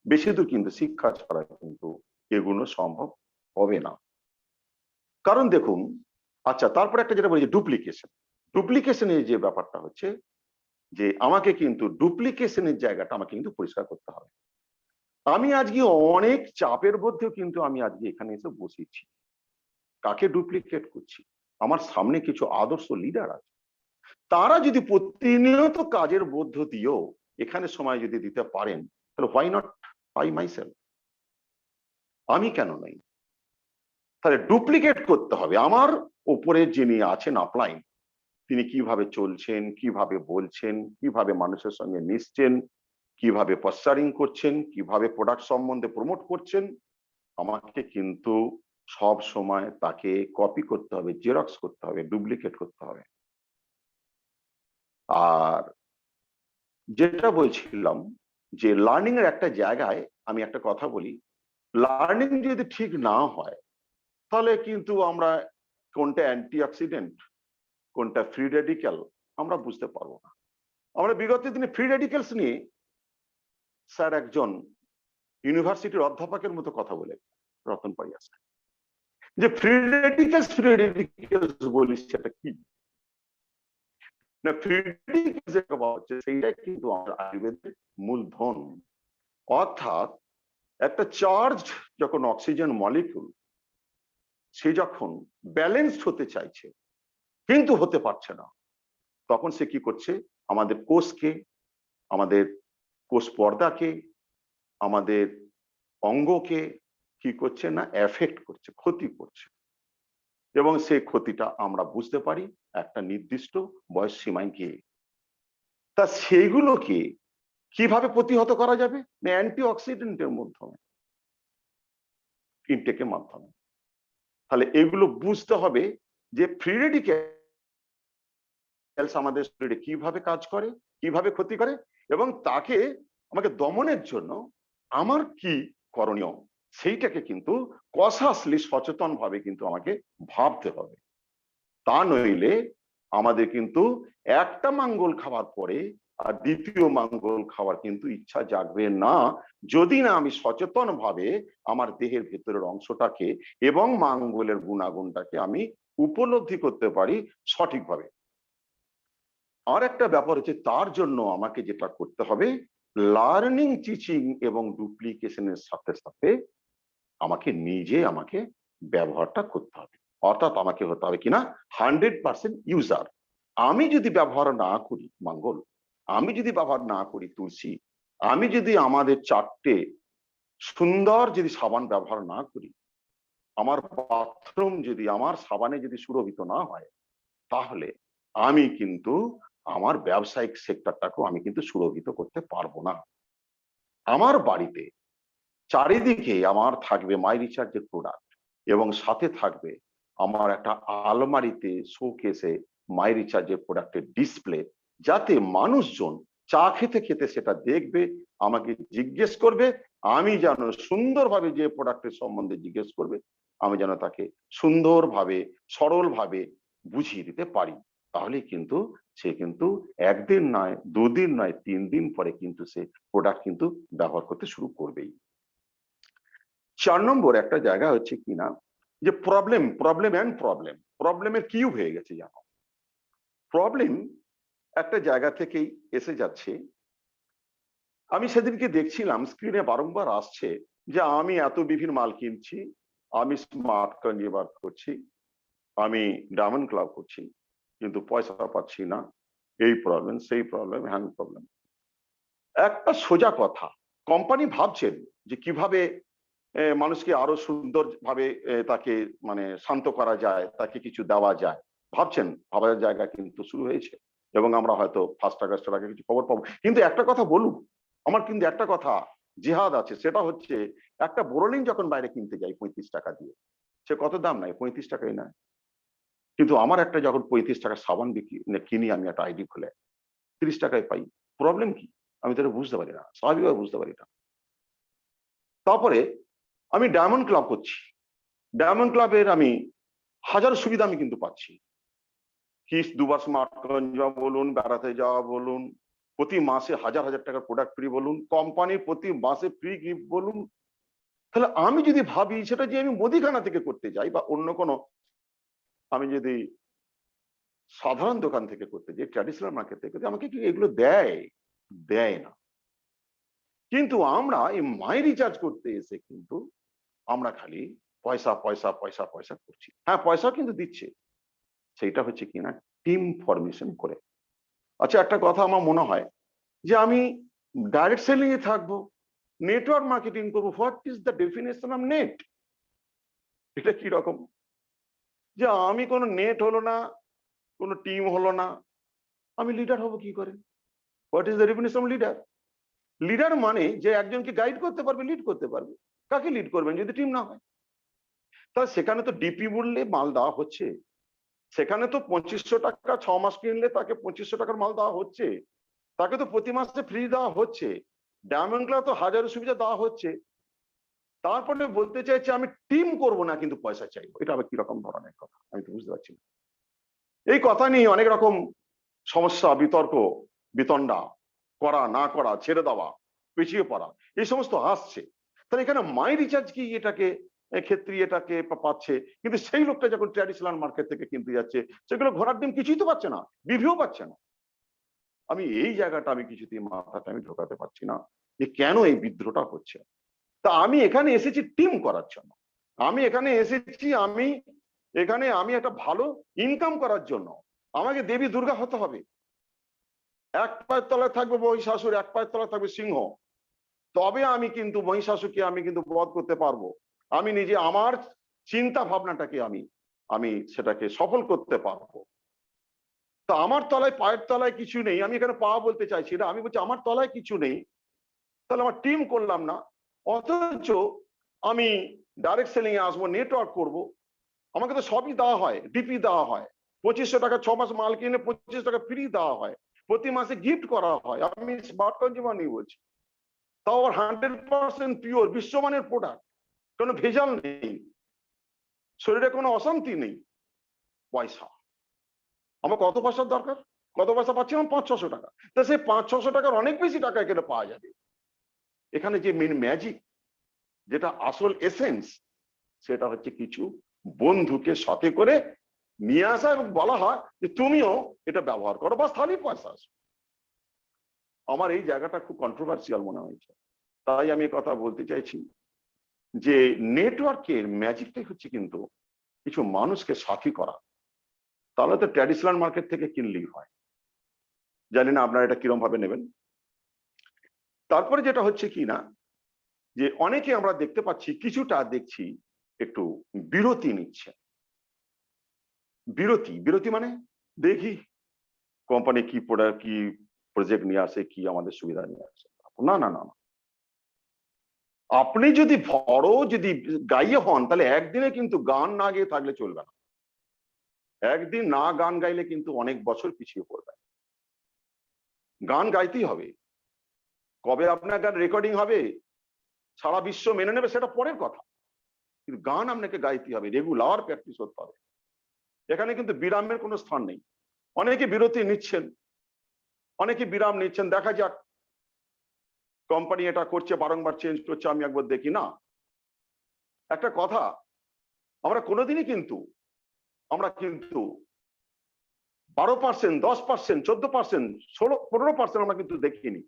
বেশি দূর কিন্তু শিক্ষা ছাড়া কিন্তু এগুলো সম্ভব হবে না। কারণ দেখুন, আচ্ছা, তারপরে একটা যেটা বলি যে ডুপ্লিকেশনের যে ব্যাপারটা হচ্ছে যে আমাকে কিন্তু ডুপ্লিকেশনের জায়গাটা আমাকে কিন্তু পরিষ্কার করতে হবে। আমি আজকে অনেক চাপের মধ্যেও কিন্তু আমি আজকে এখানে এসে বসেছি। কাকে ডুপ্লিকেট করছি? আমার সামনে কিছু আদর্শ লিডার আছে, তারা যদি প্রতিনিয়ত কাজের মধ্য দিয়েও এখানে সময় যদি দিতে পারেন, তাহলে হোয়াই নট বাই মাইসেলফ? আমি কেন নই? তাহলে ডুপ্লিকেট করতে হবে। আমার উপরে যিনি আছেন আপলাইন, তিনি কিভাবে চলছেন, কিভাবে বলছেন, কিভাবে মানুষের সঙ্গে মিশছেন, কিভাবে পশ্চারিং করছেন, কিভাবে প্রোডাক্ট সম্বন্ধে প্রমোট করছেন, আমাকে কিন্তু সব সময় তাকে কপি করতে হবে, জেরক্স করতে হবে, ডুপ্লিকেট করতে হবে। আর যেটা বলছিলাম যে লার্নিং এর একটা জায়গায় আমি একটা কথা বলি, লার্নিং যদি ঠিক না হয় তাহলে কিন্তু আমরা কোনটা অ্যান্টিঅক্সিডেন্ট, কোনটা ফ্রি রেডিক্যাল আমরা বুঝতে পারবো না। আমরা বিগত দিনে ফ্রি রেডিক্যালস নিয়ে স্যার একজন ইউনিভার্সিটির অধ্যাপকের মতো কথা বলে, রতন পাইয়া স্যার, যে ফ্রি রেডিক্যালস বলি সেটা কি না, ফ্রি রেডিক্যালস যেটা হচ্ছে সেইটাই কিন্তু আমরা আয়ুর্বেদের মূলধন। অর্থাৎ একটা চার্জ যখন অক্সিজেন মলিকিউল সে যখন ব্যালেন্সড হতে চাইছে কিন্তু হতে পারছে না, তখন সে কি করছে? আমাদের কোষকে, আমাদের কোষ পর্দাকে, আমাদের অঙ্গকে কি করছে না, এফেক্ট করছে, ক্ষতি করছে। এবং সেই ক্ষতিটা আমরা বুঝতে পারি একটা নির্দিষ্ট বয়স সীমায় গিয়ে। তা সেইগুলোকে কিভাবে প্রতিহত করা যাবে? না, অ্যান্টিঅক্সিডেন্টের মাধ্যমে, ইনটেকের মাধ্যমে। তাহলে এগুলো বুঝতে হবে যে ফ্রি রেডিক্যালস আমাদের শরীরে কিভাবে কাজ করে, কিভাবে ক্ষতি করে, এবং তাকে আমাকে দমনের জন্য আমার কি করণীয় সেইটাকে কিন্তু কনসাসলি, সচেতন ভাবে কিন্তু আমাকে ভাবতে হবে। তা নইলে আমাদের কিন্তু একটা মাঙ্গল খাওয়ার পরে আর দ্বিতীয় মাঙ্গল খাওয়ার কিন্তু ইচ্ছা জাগবে না, যদি না আমি সচেতন ভাবে আমার দেহের ভেতরের অংশটাকে এবং মাঙ্গলের গুণাগুণটাকে আমি উপলব্ধি করতে পারি সঠিকভাবে। আর একটা ব্যাপার হচ্ছে, তার জন্য আমাকে যেটা করতে হবে, লার্নিং, টিচিং এবং ডুপ্লিকেশনের সাথে সাথে আমাকে আমাকে ব্যবহারটা করতে হবে। অর্থাৎ আমাকে হতে হবে কিনা 100% ইউজার। আমি যদি ব্যবহার না করি মঙ্গল, আমি যদি ব্যবহার না করি তুলসী, আমি যদি আমাদের 4টে সুন্দর যদি সাবান ব্যবহার না করি, আমার বাথরুম যদি আমার সাবানে যদি সুরভিত না হয়, তাহলে আমি কিন্তু আমার ব্যবসায়িক সেক্টরটাকেও আমি কিন্তু সুরভিত করতে পারবো না। আমার বাড়িতে চারিদিকে আমার থাকবে মাই রিচার্জের প্রোডাক্ট, এবং সাথে থাকবে আমার একটা আলমারিতে শোকেসে মাই রিচার্জের প্রোডাক্টের ডিসপ্লে, যাতে মানুষজন চা খেতে খেতে সেটা দেখবে, আমাকে জিজ্ঞেস করবে, আমি যেন সুন্দরভাবে যে প্রোডাক্টের সম্বন্ধে জিজ্ঞেস করবে, আমি যেন তাকে সুন্দরভাবে সরলভাবে বুঝিয়ে দিতে পারি। তাহলে কিন্তু সে কিন্তু 1 দিন নয়, 2 দিন নয়, 3 দিন পরে কিন্তু সে প্রোডাক্ট কিন্তু ব্যবহার করতে শুরু করবেই। 4 নম্বর একটা জায়গা হচ্ছে কিনা যে প্রবলেমের কিউব হয়ে গেছে। জানো, প্রবলেম একটা জায়গা থেকেই এসে যাচ্ছে। আমি সেদিনকে দেখছিলাম স্ক্রিনে বারংবার আসছে যে আমি এত বিভিন্ন মাল কিনছি, আমি স্মার্ট কনজিউমার করছি, আমি ডায়মন্ড ক্লাব করছি, কিন্তু পয়সা পাচ্ছি না, এই প্রবলেম, সেই প্রবলেম, হ্যান প্রবলেম। একটা সোজা কথা, কোম্পানি ভাবছেন যে কিভাবে মানুষকে আরো সুন্দর ভাবে তাকে মানে শান্ত করা যায়, তাকে কিছু দেওয়া যায়, ভাবছেন, ভাবার জায়গা কিন্তু শুরু হয়েছে, এবং আমরা হয়তো 1 আগস্টের আগে কিছু খবর পাবো। কিন্তু একটা কথা বলুন, আমার কিন্তু একটা কথা জিহাদ আছে, সেটা হচ্ছে একটা বোরোলিন যখন বাইরে কিনতে যাই 35 টাকা দিয়ে, সে কত দাম নাই? 35 টাকাই নেয়। কিন্তু আমার একটা যখন 35 টাকা সাবান কিনি, আমি একটা আইডি খুলে 30 টাকায় পাই। প্রবলেম কি? আমি তো এটা বুঝতে পারি না, স্বাভাবিকভাবে বুঝতে পারি না। তারপরে আমি ডায়মন্ড ক্লাব করছি, ডায়মন্ড ক্লাবের আমি হাজার সুবিধা আমি কিন্তু পাচ্ছি। কিস 2 বার স্মার্ট কনজিউমার বলুন, বেড়াতে যাওয়া বলুন, প্রতি মাসে হাজার টাকার প্রোডাক্ট ফ্রি বলুন, কোম্পানির প্রতি মাসে ফ্রি গিফট বলুন। তাহলে আমি যদি ভাবি সেটা যে আমি মুদিখানা থেকে করতে যাই বা অন্য কোনো, আমি যদি সাধারণ দোকান থেকে করতে যাই, ট্র্যাডিশনাল মার্কেট থেকে, আমাকে কি এগুলো দেয় না। কিন্তু আমরা এই মাই রিচার্জ করতে এসে কিন্তু আমরা খালি পয়সা পয়সা পয়সা পয়সা করছি। হ্যাঁ, পয়সা কিন্তু দিচ্ছে, সেইটা হচ্ছে কিনা টিম ফরমেশন করে। আচ্ছা, একটা কথা আমার মনে হয় যে আমি ডাইরেক্ট সেলিং এ থাকবো, নেটওয়ার্ক মার্কেটিং করবো। What is the definition of net? এটা কি রকম যে আমি কোনো নেট হলো না, কোনো টিম হলো না, আমি লিডার হব কি করে? What is the definition of leader? Leader মানে যে একজনকে গাইড করতে পারবে, লিড করতে পারবে। কাকে লিড করবেন যদি টিম না হয়? তাহলে সেখানে তো ডিপি বললে মাল দেওয়া হচ্ছে, সেখানে তো 2500 টাকা 6 মাস কিনলে তাকে 2500 টাকার মাল দেওয়া হচ্ছে, তাকে তো প্রতি মাসে ফ্রি দেওয়া হচ্ছে, ডায়মন্ড ক্লাব তো হাজারো সুবিধা দেওয়া হচ্ছে। তারপরে বলতে চাইছে আমি টিম করব না, কিন্তু পয়সা চাইবো। এটা আবার কিরকম ধরনের কথা? আমি তো বুঝতে পারছি না। এই কথা নিয়ে অনেক রকম সমস্যা, বিতর্ক, বিতণ্ডা, করা না করা, ছেড়ে দেওয়া, পিছিয়ে পড়া, এই সমস্ত আসছে। তাহলে এখানে মাই রিচার্জ কি এটাকে ক্ষেত্রে এটাকে পাচ্ছে, কিন্তু সেই লোকটা যখন ট্র্যাডিশনাল মার্কেট থেকে কিনতে যাচ্ছে, সেগুলো ঘোড়ার ডিম কিছুই তো পাচ্ছে না, রিভিউ পাচ্ছে না। আমি এই জায়গাটা আমি কিছুতেই মাথাটা আমি ঢোকাতে পারছি না যে কেন এই বিদ্রোহটা হচ্ছে। তা আমি এখানে এসেছি টিম করার জন্য, আমি এখানে এসেছি আমি একটা ভালো ইনকাম করার জন্য। আমাকে দেবী দুর্গা হতে হবে। এক পায়ের তলায় থাকবে মহিষাসুর, এক পায়ের তলায় থাকবে সিংহ, তবে আমি কিন্তু মহিষাসুরকে আমি কিন্তু বধ করতে পারবো। আমি নিজে আমার চিন্তা ভাবনাটাকে আমি সেটাকে সফল করতে পারবো। তা আমার তলায়, পায়ের তলায় কিছু নেই, আমি এখানে পা বলতে চাইছি না, আমি বলছি আমার তলায় কিছু নেই, তাহলে আমার টিম করলাম না, অথচ আমি ডাইরেক্ট সেলিং এ আসবো, নেটওয়ার্ক করব। আমাকে তো সবই দেওয়া হয়, ডিপি দেওয়া হয়, 2500 টাকা 6 মাস মাল কিনে 25 টাকা ফ্রি দেওয়া হয়, প্রতি মাসে গিফট করা হয়। আমি স্মার্ট কনজিউমার নিয়ে বলছি, তাও 100% পিওর বিশ্বমানের প্রোডাক্ট, কোনো ভেজাল নেই, শরীরে কোনো অশান্তি নেই। পয়সা, আমার কত পয়সার দরকার? কত পয়সা পাচ্ছিলাম? 500-600 টাকা। তা সেই 500-600 টাকার অনেক বেশি টাকা এখানে পাওয়া যাবে। এখানে যে মেন ম্যাজিক, যেটা আসল এসেন্স, সেটা হচ্ছে কিছু বন্ধুকে সাথে করে নিয়ে আসা এবং বলা হয় যে তুমিও এটা ব্যবহার করো বা স্থানীয় পয়সা আসবে। আমার এই জায়গাটা খুব কন্ট্রোভার্সিয়াল মনে হয়েছে। তাই আমি কথা বলতে চাইছি যে নেটওয়ার্কের ম্যাজিকটাই হচ্ছে কিন্তু কিছু মানুষকে সাথী করা। তাহলে তো ট্র্যাডিশনাল মার্কেট থেকে কিনলেই হয়। জানি না আপনারা এটা কিরম ভাবে নেবেন। তারপরে যেটা হচ্ছে কি না, যে অনেকে আমরা দেখতে পাচ্ছি কিছুটা দেখছি একটু বিরতি নিচ্ছে। বিরতি মানে দেখি কোম্পানি কি প্রজেক্ট নিয়ে আসে, কি আমাদের সুবিধা নিয়ে আসে। না না না, আপনি যদি যদি গাইয়ে হন তাহলে একদিনে কিন্তু গান না গেয়ে থাকলে চলবে না। একদিন না গান গাইলে কিন্তু অনেক বছর পিছিয়ে পড়বে। গান গাইতেই হবে। কবে আপনার গান রেকর্ডিং হবে, সারা বিশ্ব মেনে নেবে, সেটা পরের কথা, কিন্তু গান আপনাকে গাইতে হবে, রেগুলার প্র্যাকটিস করতে হবে। এখানে কিন্তু বিরামের কোনো স্থান নেই। অনেকে বিরতি নিচ্ছেন, অনেকে বিরাম নিচ্ছেন, দেখা যাক কোম্পানি এটা করছে, বারংবার চেঞ্জ করছে, আমি একবার দেখি না। একটা কথা, আমরা কোনোদিনই কিন্তু 12%, 10%, 14%, 15% আমরা কিন্তু দেখিনি।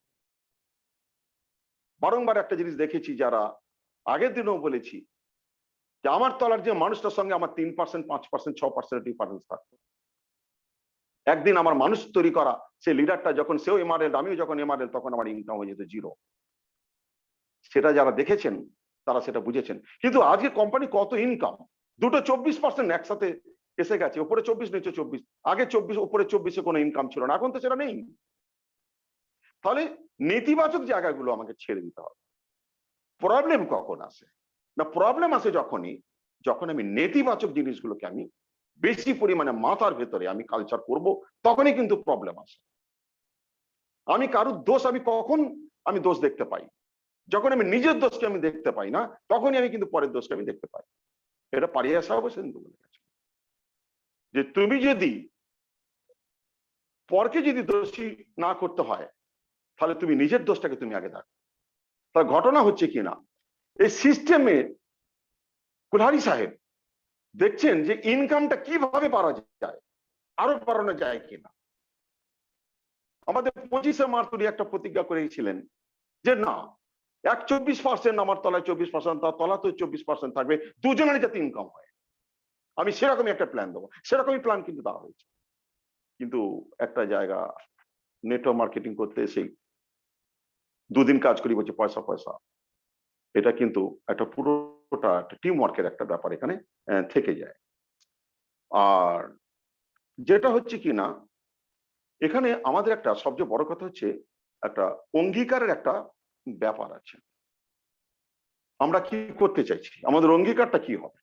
বারংবার একটা জিনিস দেখেছি, যারা আগের দিনেও বলেছি যে আমার তলার যে মানুষটার সঙ্গে আমার 3%, 5%, 6% ডিফারেন্স থাকতো। একদিন আমার মানুষ তৈরি করা সে লিডারটা যখন সেও এমআরএল, আমিও যখন এমআরএল, তখন আমার ইনকাম হয়ে যেত 0। সেটা যারা দেখেছেন তারা সেটা বুঝেছেন। কিন্তু আজকে কোম্পানি কত ইনকাম, দুটো 24% একসাথে এসে গেছে, উপরে 24 নিচে 24। আগে 24 উপরে 24-এ কোনো ইনকাম ছিল না, এখন তো সেটা নেই। তাহলে নেতিবাচক জায়গাগুলো আমাকে ছেড়ে দিতে হবে। প্রবলেম কখন আসে না, প্রবলেম আসে যখন আমি নেতিবাচক জিনিসগুলোকে আমি বেশি পরিমাণে মাথার ভেতরে আমি কালচার করব, তখনই কিন্তু প্রবলেম আসে। আমি কারোর দোষ কখন আমি দোষ দেখতে পাই, যখন আমি নিজের দোষকে আমি দেখতে পাই না, তখনই আমি কিন্তু পরের দোষকে আমি দেখতে পাই। এটা পারিয়া সাহেব কিন্তু বলে গেছে যে তুমি যদি পরকে যদি দোষী না করতে হয়, তাহলে তুমি নিজের দোষটাকে তুমি আগে দেখো। তার ঘটনা হচ্ছে কিনা, এই সিস্টেমে কুলহারি সাহেব দেখছেন যে ইনকামটা কিভাবে বাড়া যায়, আরো বাড়ানো যায় কিনা। আমাদের 25শে মার্চ উনি একটা প্রতিজ্ঞা করেছিলেন যে না, 24% আমার তলায় 24%, তার তলা তো 24% থাকবে, দুজনের যাতে ইনকাম হয়। আমি সেরকমই একটা প্ল্যান দেবো, সেরকমই প্ল্যান কিন্তু দেওয়া হয়েছে। কিন্তু একটা জায়গা নেটওয়ার্ক মার্কেটিং করতে এসেই 2 দিন কাজ করি বলছে পয়সা পয়সা। এটা কিন্তু একটা পুরোটা একটা টিম ওয়ার্কের একটা ব্যাপার এখানে থেকে যায়। আর যেটা হচ্ছে কি না, এখানে আমাদের একটা সবচেয়ে বড় কথা হচ্ছে একটা অঙ্গীকারের একটা ব্যাপার আছে। আমরা কি করতে চাইছি, আমাদের অঙ্গীকারটা কি হবে।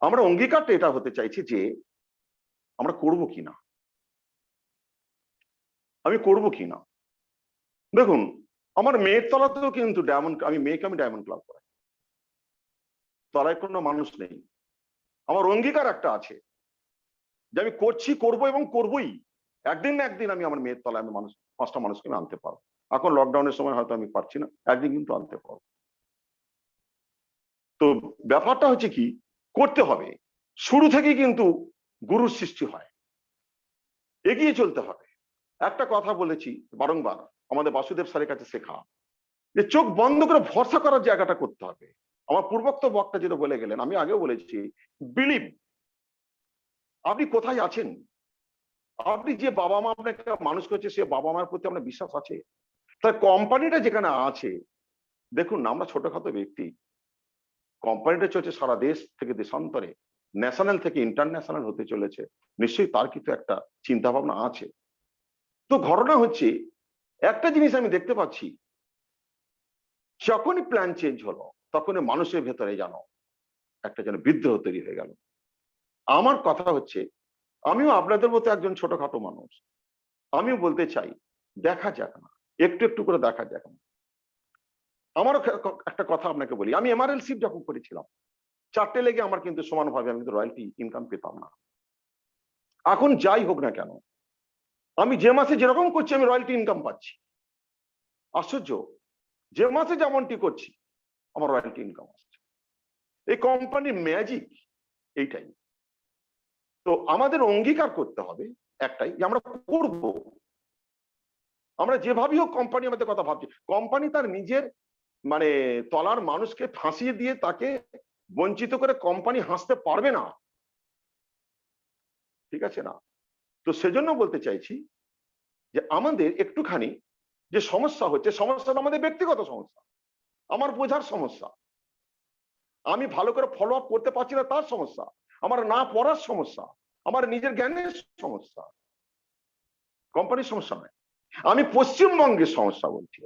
আমরা অঙ্গীকারটা এটা হতে চাইছি যে আমরা করব কিনা, আমি করব কিনা। দেখুন, আমার মেয়ের তলাতেও কিন্তু মেয়েকে আমি ডায়মন্ড ক্লাব করাই, তলায় কোনো মানুষ নেই। আমার অঙ্গীকার একটা আছে যে আমি করছি, করব এবং করবই। একদিন না একদিন আমি আমার মেয়ের তলায় আমি 5টা মানুষকে আমি আনতে পারবো। এখন লকডাউনের সময় হয়তো আমি পারছি না, একদিন কিন্তু আনতে পারবো। তো ব্যাপারটা হচ্ছে কি, করতে হবে। শুরু থেকেই কিন্তু গুরুর সৃষ্টি হয়, এগিয়ে চলতে হবে। একটা কথা বলেছি বারংবার, আমাদের বাসুদেব স্যারের কাছে শেখা, যে চোখ বন্ধ করে ভরসা করার জায়গাটা করতে হবে। আমার পূর্বোক্ত বক্তা যেটা বলে গেলেন, আমি আগেও বলেছি, বিলিভ। আপনি কোথায় আছেন, আপনি যে বাবা মা আপনাকে মানুষ করছে, সে বাবা মার প্রতি আপনার বিশ্বাস আছে? তার কোম্পানিটা যেখানে আছে, দেখুন আমরা ছোটখাটো ব্যক্তি, কোম্পানিটা চলছে সারা দেশ থেকে দেশান্তরে, ন্যাশনাল থেকে ইন্টারন্যাশনাল হতে চলেছে, নিশ্চয়ই তার কিন্তু একটা চিন্তা ভাবনা আছে। তো ঘটনা হচ্ছে, একটা জিনিস আমি দেখতে পাচ্ছি, যখনই প্ল্যান চেঞ্জ হলো, তখনই মানুষের ভেতরে একটা বিদ্রোহ তৈরি হয়ে গেল। আমার কথা হচ্ছে, আমিও আপনাদের মতো একজন ছোটখাটো মানুষ, আমিও বলতে চাই, দেখা যাক না, একটু একটু করে দেখা যাক না। আমারও একটা কথা আপনাকে বলি, আমি এমআরএল শিপ যখন করেছিলাম, 4টে লেগে আমার কিন্তু সমানভাবে আমি কিন্তু রয়্যালটি ইনকাম পেতাম না। এখন যাই হোক না কেন, আমি যে মাসে যেরকম করছি আমি রয়্যালটি ইনকাম পাচ্ছি। আশ্চর্য, যে মাসে যেমনটি করছি আমার রয়্যালটি ইনকাম আসছে। এই কোম্পানির ম্যাজিক এইটাই। তো আমাদের অঙ্গীকার করতে হবে একটাই, যে আমরা করব। আমরা যেভাবেই হোক কোম্পানি আমাদের কথা ভাবছি, কোম্পানি তার নিজের মানে তলার মানুষকে ফাঁসিয়ে দিয়ে তাকে বঞ্চিত করে কোম্পানি হাসতে পারবে না, ঠিক আছে না? তো সেজন্য বলতে চাইছি যে আমাদের একটুখানি যে সমস্যা হচ্ছে, সমস্যাটা আমাদের ব্যক্তিগত সমস্যা, আমার বোঝার সমস্যা, আমি ভালো করে ফলো আপ করতে পারছি না তার সমস্যা, আমার না পড়ার সমস্যা, আমার নিজের জ্ঞানের সমস্যা, কোম্পানির সমস্যা নয়। আমি পশ্চিমবঙ্গের সমস্যা বলছি,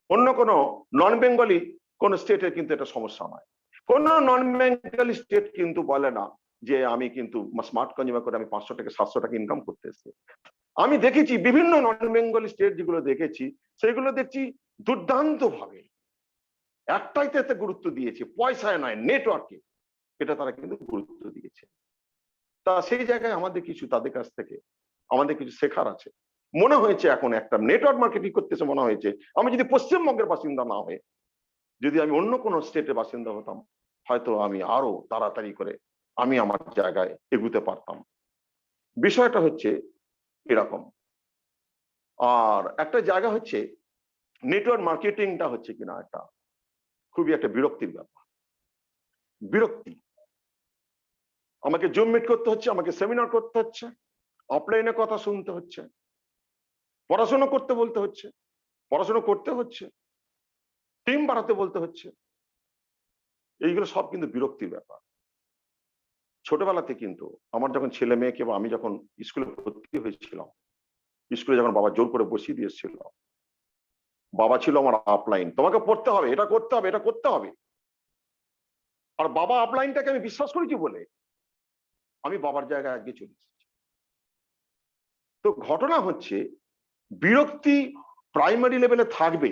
অন্য কোনো নন বেঙ্গলি কোন স্টেটের কিন্তু এটা সমস্যা নয়। কোন নন বেঙ্গলি স্টেট কিন্তু বলে না যে আমি কিন্তু স্মার্ট কনজিউমার করে আমি 500 থেকে 700 টাকা ইনকাম করতে এসেছি। আমি দেখেছি বিভিন্ন নন বেঙ্গলি স্টেট যেগুলো দেখেছি, সেগুলো দেখছি দুর্দান্ত ভাবে একটাইতে এতে গুরুত্ব দিয়েছে, পয়সায় নয়, নেটওয়ার্কে, এটা তারা কিন্তু গুরুত্ব দিয়েছে। তা সেই জায়গায় আমাদের কিছু তাদের কাছ থেকে আমাদের কিছু শেখার আছে। মনে হয়েছে এখন একটা নেটওয়ার্ক মার্কেটিং করতেছে, মনে হয়েছে আমি যদি পশ্চিমবঙ্গের বাসিন্দা না হয়ে যদি আমি অন্য কোনো স্টেটের বাসিন্দা হতাম, হয়তো আমি আরো তাড়াতাড়ি করে আমি আমার জায়গায় এগুতে পারতাম। বিষয়টা হচ্ছে এরকম। আর একটা জায়গা হচ্ছে নেটওয়ার্ক মার্কেটিংটা হচ্ছে কিনা একটা খুবই একটা বিরক্তির ব্যাপার, বিরক্তি। আমাকে জুম মিট করতে হচ্ছে, আমাকে সেমিনার করতে হচ্ছে, অফলাইনে কথা শুনতে হচ্ছে, পড়াশোনা করতে বলতে হচ্ছে, পড়াশোনা করতে হচ্ছে, টিম বাড়াতে বলতে হচ্ছে। এইগুলো সব কিন্তু বিরক্তির ব্যাপার। ছোটবেলাতে কিন্তু আমার যখন ছেলে মেয়েকে বা আমি যখন স্কুলে ভর্তি হয়েছিলাম, স্কুলে যখন বাবা জোর করে বসিয়ে দিয়েছিল, বাবা ছিল আমার আপলাইন, তোমাকে পড়তে হবে, এটা করতে হবে, এটা করতে হবে। আর বাবা আপলাইনটাকে আমি বিশ্বাস করেছি বলে আমি বাবার জায়গায় আজকে চলে এসেছি। তো ঘটনা হচ্ছে বিরক্তি প্রাইমারি লেভেলে থাকবে।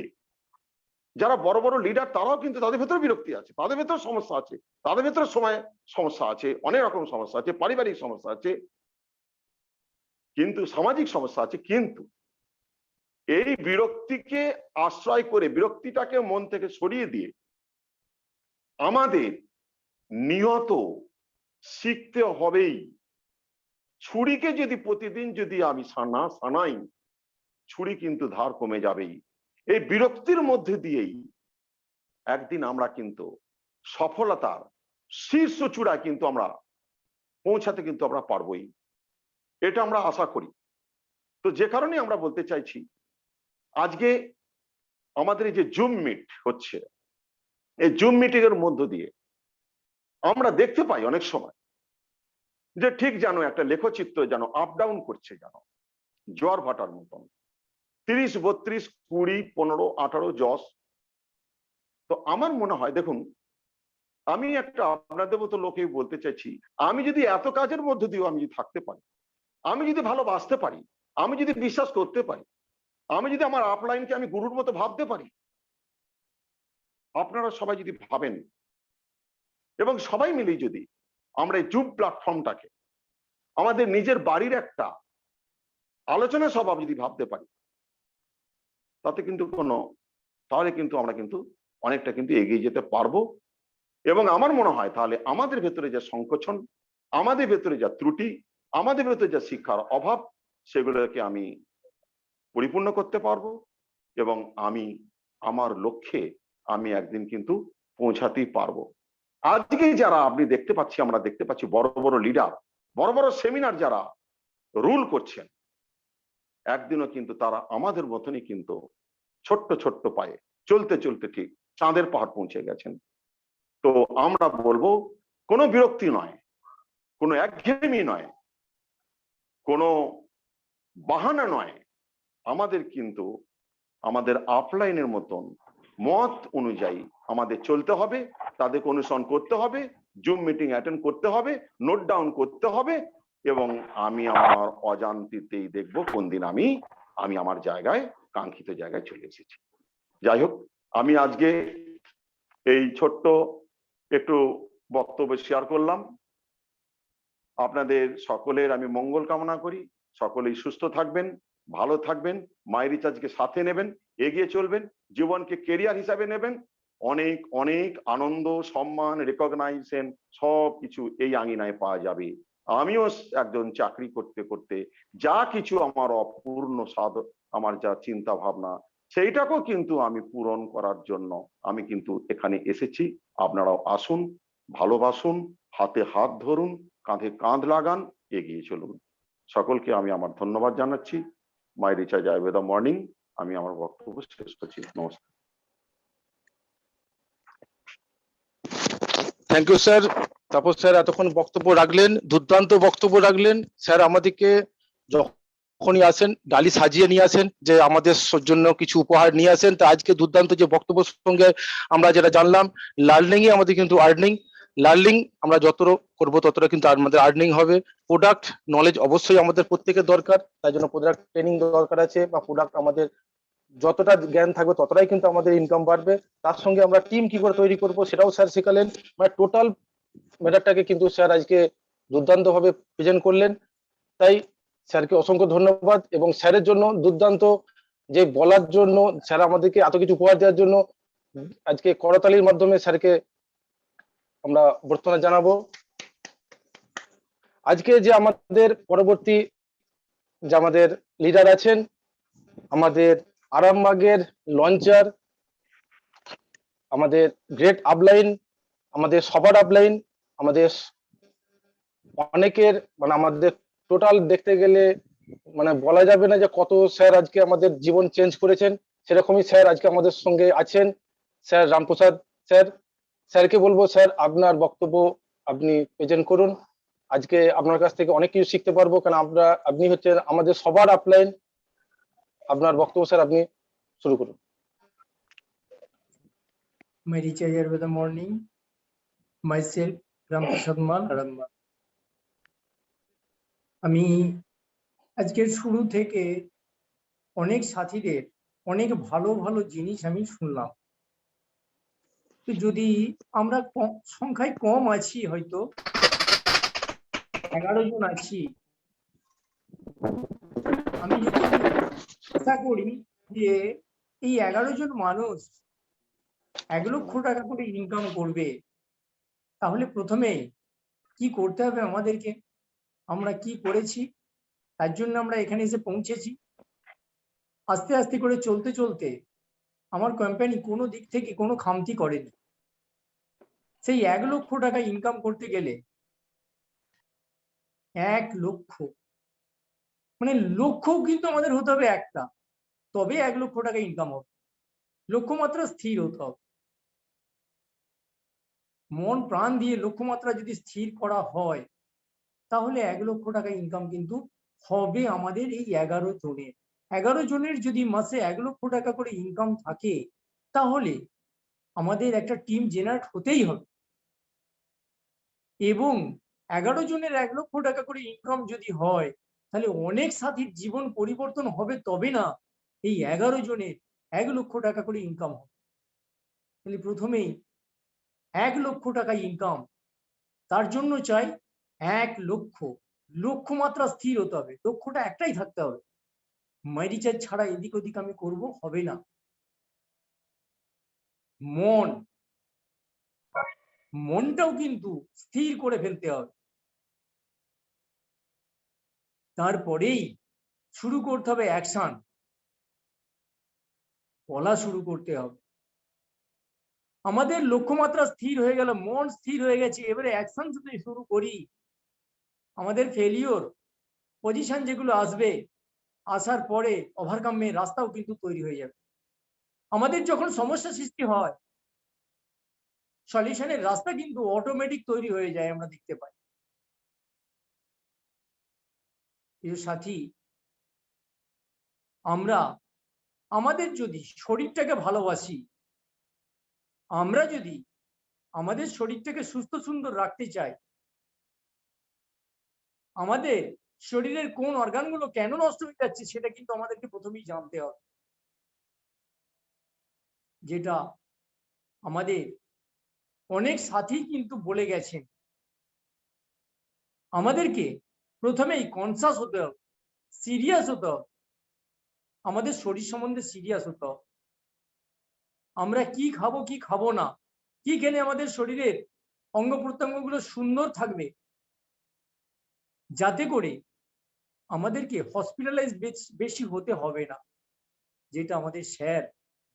যারা বড় বড় লিডার তারাও কিন্তু তাদের ভেতরে বিরক্তি আছে, তাদের ভেতরে সমস্যা আছে, তাদের ভেতরে সময় সমস্যা আছে, অনেক রকম সমস্যা আছে, পারিবারিক সমস্যা আছে, কিন্তু সামাজিক সমস্যা আছে। কিন্তু এই বিরক্তিকে আশ্রয় করে, বিরক্তিটাকে মন থেকে সরিয়ে দিয়ে আমাদের নিয়ত শিখতে হবেই। ছুরিকে যদি প্রতিদিন যদি আমি সানাই, ছুরি কিন্তু ধার কমে যাবেই। এই বিরক্তির মধ্যে দিয়েই একদিন আমরা কিন্তু সফলতার শীর্ষ চূড়ায় কিন্তু আমরা পৌঁছাতে কিন্তু আমরা পারবোই, এটা আমরা আশা করি। তো যে কারণে আমরা বলতে চাইছি আজকে আমাদের এই যে জুম মিট হচ্ছে, এই জুম মিটিং এর মধ্য দিয়ে আমরা দেখতে পাই অনেক সময় যে ঠিক যেন একটা লেখচিত্র যেন আপ ডাউন করছে, যেন জোয়ার ভাটার মতন 30, 32, 20, 15, 18 জস। তো আমার মনে হয় দেখুন, আমি একটা আপনাদের মতো লোকে বলতে চাইছি, আমি যদি এত কাজের মধ্যে দিয়েও আমি যদি থাকতে পারি, আমি যদি ভালোবাসতে পারি, আমি যদি বিশ্বাস করতে পারি, আমি যদি আমার আপলাইনকে আমি গুরুর মতো ভাবতে পারি, আপনারা সবাই যদি ভাবেন এবং সবাই মিলেই যদি আমরা এই জুম প্ল্যাটফর্মটাকে আমাদের নিজের বাড়ির একটা আলোচনা সভা যদি ভাবতে পারি, তাতে কিন্তু তাহলে কিন্তু আমরা কিন্তু অনেকটা কিন্তু এগিয়ে যেতে পারবো। এবং আমার মনে হয় তাহলে আমাদের ভেতরে যে সংকোচন, আমাদের ভেতরে যা ত্রুটি, আমাদের ভেতরে যা শিক্ষার অভাব, সেগুলোকে আমি পরিপূর্ণ করতে পারবো এবং আমি আমার লক্ষ্যে আমি একদিন কিন্তু পৌঁছাতেই পারবো। আজকে যারা আপনি দেখতে পাচ্ছি, আমরা দেখতে পাচ্ছি বড় বড় লিডার, বড় বড় সেমিনার যারা রুল করছেন, একদিনও কিন্তু তারা আমাদের মতনই কিন্তু ছোট্ট ছোট্ট পায়ে চলতে চলতে ঠিক চাঁদের পাহাড় পৌঁছে গেছেন। তো আমরা বলবো কোনো বিরক্তি নয়, কোনো একঘেয়েমি নয়, কোনো বাহানা নয়, আমাদের কিন্তু আমাদের আপলাইনের মতন মত অনুযায়ী আমাদের চলতে হবে, তাদেরকে অনুসরণ করতে হবে, জুম মিটিং অ্যাটেন্ড করতে হবে, নোট ডাউন করতে হবে এবং আমি আমার অজান্তিতেই দেখবো কোন দিন আমি আমার জায়গায়, কাঙ্ক্ষিত জায়গায় চলে এসেছি। যাই হোক, আমি আজকে এই ছোট্ট একটু বক্তব্য শেয়ার করলাম। আপনাদের সকলের আমি মঙ্গল কামনা করি, সকলেই সুস্থ থাকবেন, ভালো থাকবেন, মায়ের রিচার্জকে সাথে নেবেন, এগিয়ে চলবেন, জীবনকে কেরিয়ার হিসাবে নেবেন, অনেক অনেক আনন্দ, সম্মান, রেকগনাইজেশন সবকিছু এই আঙিনায় পাওয়া যাবে। আমিও একজন চাকরি করতে করতে যা কিছু আমার অপূর্ণ আমার যা চিন্তা ভাবনা সেইটাকেও কিন্তু আমি পূরণ করার জন্য আমি কিন্তু এখানে এসেছি। আপনারাও আসুন, ভালোবাসুন, হাতে হাত ধরুন, কাঁধে কাঁধ লাগান, এগিয়ে চলুন। সকলকে আমি আমার ধন্যবাদ জানাচ্ছি। মাই রিচার্জ আয়ুর্বেদা মর্নিং, আমি আমার বক্তব্য শেষ করছি। নমস্কার। Thank you sir. তারপর স্যার এতক্ষণ বক্তব্য রাখলেন, দুর্দান্ত বক্তব্য রাখলেন স্যার। আমাদেরকে যখনই আসেন ডালি সাজিয়ে নিয়ে আসেন যে আমাদের জন্য কিছু উপহার নিয়ে আসেন। তা আজকে দুর্দান্ত যে বক্তব্যের সঙ্গে আমরা যেটা জানলাম, লার্নিং এ আমাদের কিন্তু আর্নিং, লার্নিং আমরা যত করবো ততটা কিন্তু আমাদের আর্নিং হবে। প্রোডাক্ট নলেজ অবশ্যই আমাদের প্রত্যেকের দরকার, তাই জন্য প্রোডাক্ট ট্রেনিং দরকার আছে, বা প্রোডাক্ট আমাদের যতটা জ্ঞান থাকবে ততটাই কিন্তু আমাদের ইনকাম বাড়বে। তার সঙ্গে আমরা টিম কি করে তৈরি করব সেটাও স্যার শেখালেন। মানে টোটাল ম্যাটারটাকে কিন্তু স্যার আজকে দুর্দান্ত ভাবে প্রেজেন্ট করলেন। তাই স্যারকে অসংখ্য ধন্যবাদ, এবং স্যারের জন্য দুর্দান্ত যে বলার জন্য, স্যার আমাদেরকে এত কিছু উপহার দেওয়ার জন্য আজকে করতালির মাধ্যমে স্যারকে আমরা বর্তমানে জানাবো। আজকে যে আমাদের পরবর্তী যে আমাদের লিডার আছেন, আমাদের আরামবাগের লঞ্চার, আমাদের গ্রেট আপলাইন, আমাদের সবার আপলাইন, আমাদের অনেকের মানে আমাদের টোটাল দেখতে গেলে মানে বলা যাবে না যে কত স্যার আজকে আমাদের জীবন চেঞ্জ করেছেন। সেরকমই স্যার আজকে আমাদের সঙ্গে আছেন, স্যার রামপ্রসাদ স্যার। স্যারকে বলবো স্যার আপনার বক্তব্য আপনি প্রেজেন্ট করুন। আজকে আপনার কাছ থেকে অনেক কিছু শিখতে পারবো, কারণ আপনি হচ্ছেন আমাদের সবার আপলাইন। আপনার বক্তব্য স্যার আপনি শুরু করুন। My recharge Ayurveda morning. Myself, Ramprasad Mal, Arambag. আমি আজকের শুরু থেকে অনেক সাথীদের অনেক ভালো ভালো জিনিস আমি শুনলাম। তো যদি আমরা সংখ্যায় কম আছি, হয়তো 11 জন আছি, আমি যদি আশা করি যে এই 11 জন মানুষ 1 লক্ষ টাকা করে ইনকাম করবে, তাহলে প্রথমে কি করতে হবে আমাদেরকে, আমরা কি করেছি, তার জন্য আমরা এখানে এসে পৌঁছেছি। আস্তে আস্তে করে চলতে চলতে আমার কোম্পানি কোনো দিক থেকে কোনো খামতি করেনি। সেই 1 লক্ষ টাকা ইনকাম করতে গেলে 1 লক্ষ মানে লক্ষ্যও কিন্তু আমাদের হতে হবে একটা, তবে 1 লক্ষ টাকা ইনকাম হবে। লক্ষ্যমাত্রা স্থির হতে হবে, মন প্রাণ দিয়ে লক্ষ্যমাত্রা যদি স্থির করা হয়, তাহলে 1 লক্ষ টাকা ইনকাম কিন্তু হবে আমাদের এই 11 জনের। 11 জনের যদি মাসে 1 লক্ষ টাকা করে ইনকাম থাকে, তাহলে আমাদের একটা টিম জেনারেট হতেই হবে। এবং 11 জনের 1 লক্ষ টাকা করে ইনকাম যদি হয়, তাহলে অনেক সাথীর জীবন পরিবর্তন হবে, তবে না এই 11 জনের 1 লক্ষ টাকা করে ইনকাম হবে। তাহলে প্রথমেই 1 লক্ষ টাকা ইনকাম, তার জন্য চাই 1 লক্ষ, লক্ষ্যমাত্রা স্থির হতে হবে, লক্ষ্যটা একটাই থাকতে হবে। মাই রিচার্জ ছাড়া এদিক ওদিক আমি করব হবে না। মনটাও কিন্তু স্থির করে ফেলতে হবে, তারপরেই শুরু করতে হবে অ্যাকশন, বলা শুরু করতে হবে। আমাদের লক্ষ্যমাত্রা স্থির হয়ে গেল, মন স্থির হয়ে গেছে, এবারে অ্যাকশন যদি শুরু করি, আমাদের ফেলিওর পজিশন যেগুলো আসবে, আসার পরে ওভারকামের রাস্তাও কিন্তু তৈরি হয়ে যাবে। আমাদের যখন সমস্যা সৃষ্টি হয়, সলিউশনের রাস্তা কিন্তু অটোমেটিক তৈরি হয়ে যায়, আমরা দেখতে পাই। প্রিয় সাথী, আমরা আমাদের যদি শরীরটাকে ভালোবাসি, আমরা যদি আমাদের শরীরটাকে সুস্থ সুন্দর রাখতে চাই, আমাদের শরীরের কোন অর্গানগুলো কেন নষ্ট হয়ে যাচ্ছে সেটা কিন্তু আমাদেরকে প্রথমেই জানতে হবে। যেটা আমাদের অনেক সাথী কিন্তু বলে গেছেন, আমাদেরকে প্রথমেই কনসাস হতে হবে, সিরিয়াস হতে হবে, আমাদের শরীর সম্বন্ধে সিরিয়াস হতে হবে। আমরা কি খাবো কি খাবো না, কি খেলে আমাদের শরীরের অঙ্গ প্রত্যঙ্গগুলো সুন্দর থাকবে, যাতে করে আমাদেরকে হসপিটালাইজ বেশি হতে হবে না, যেটা আমাদের স্যার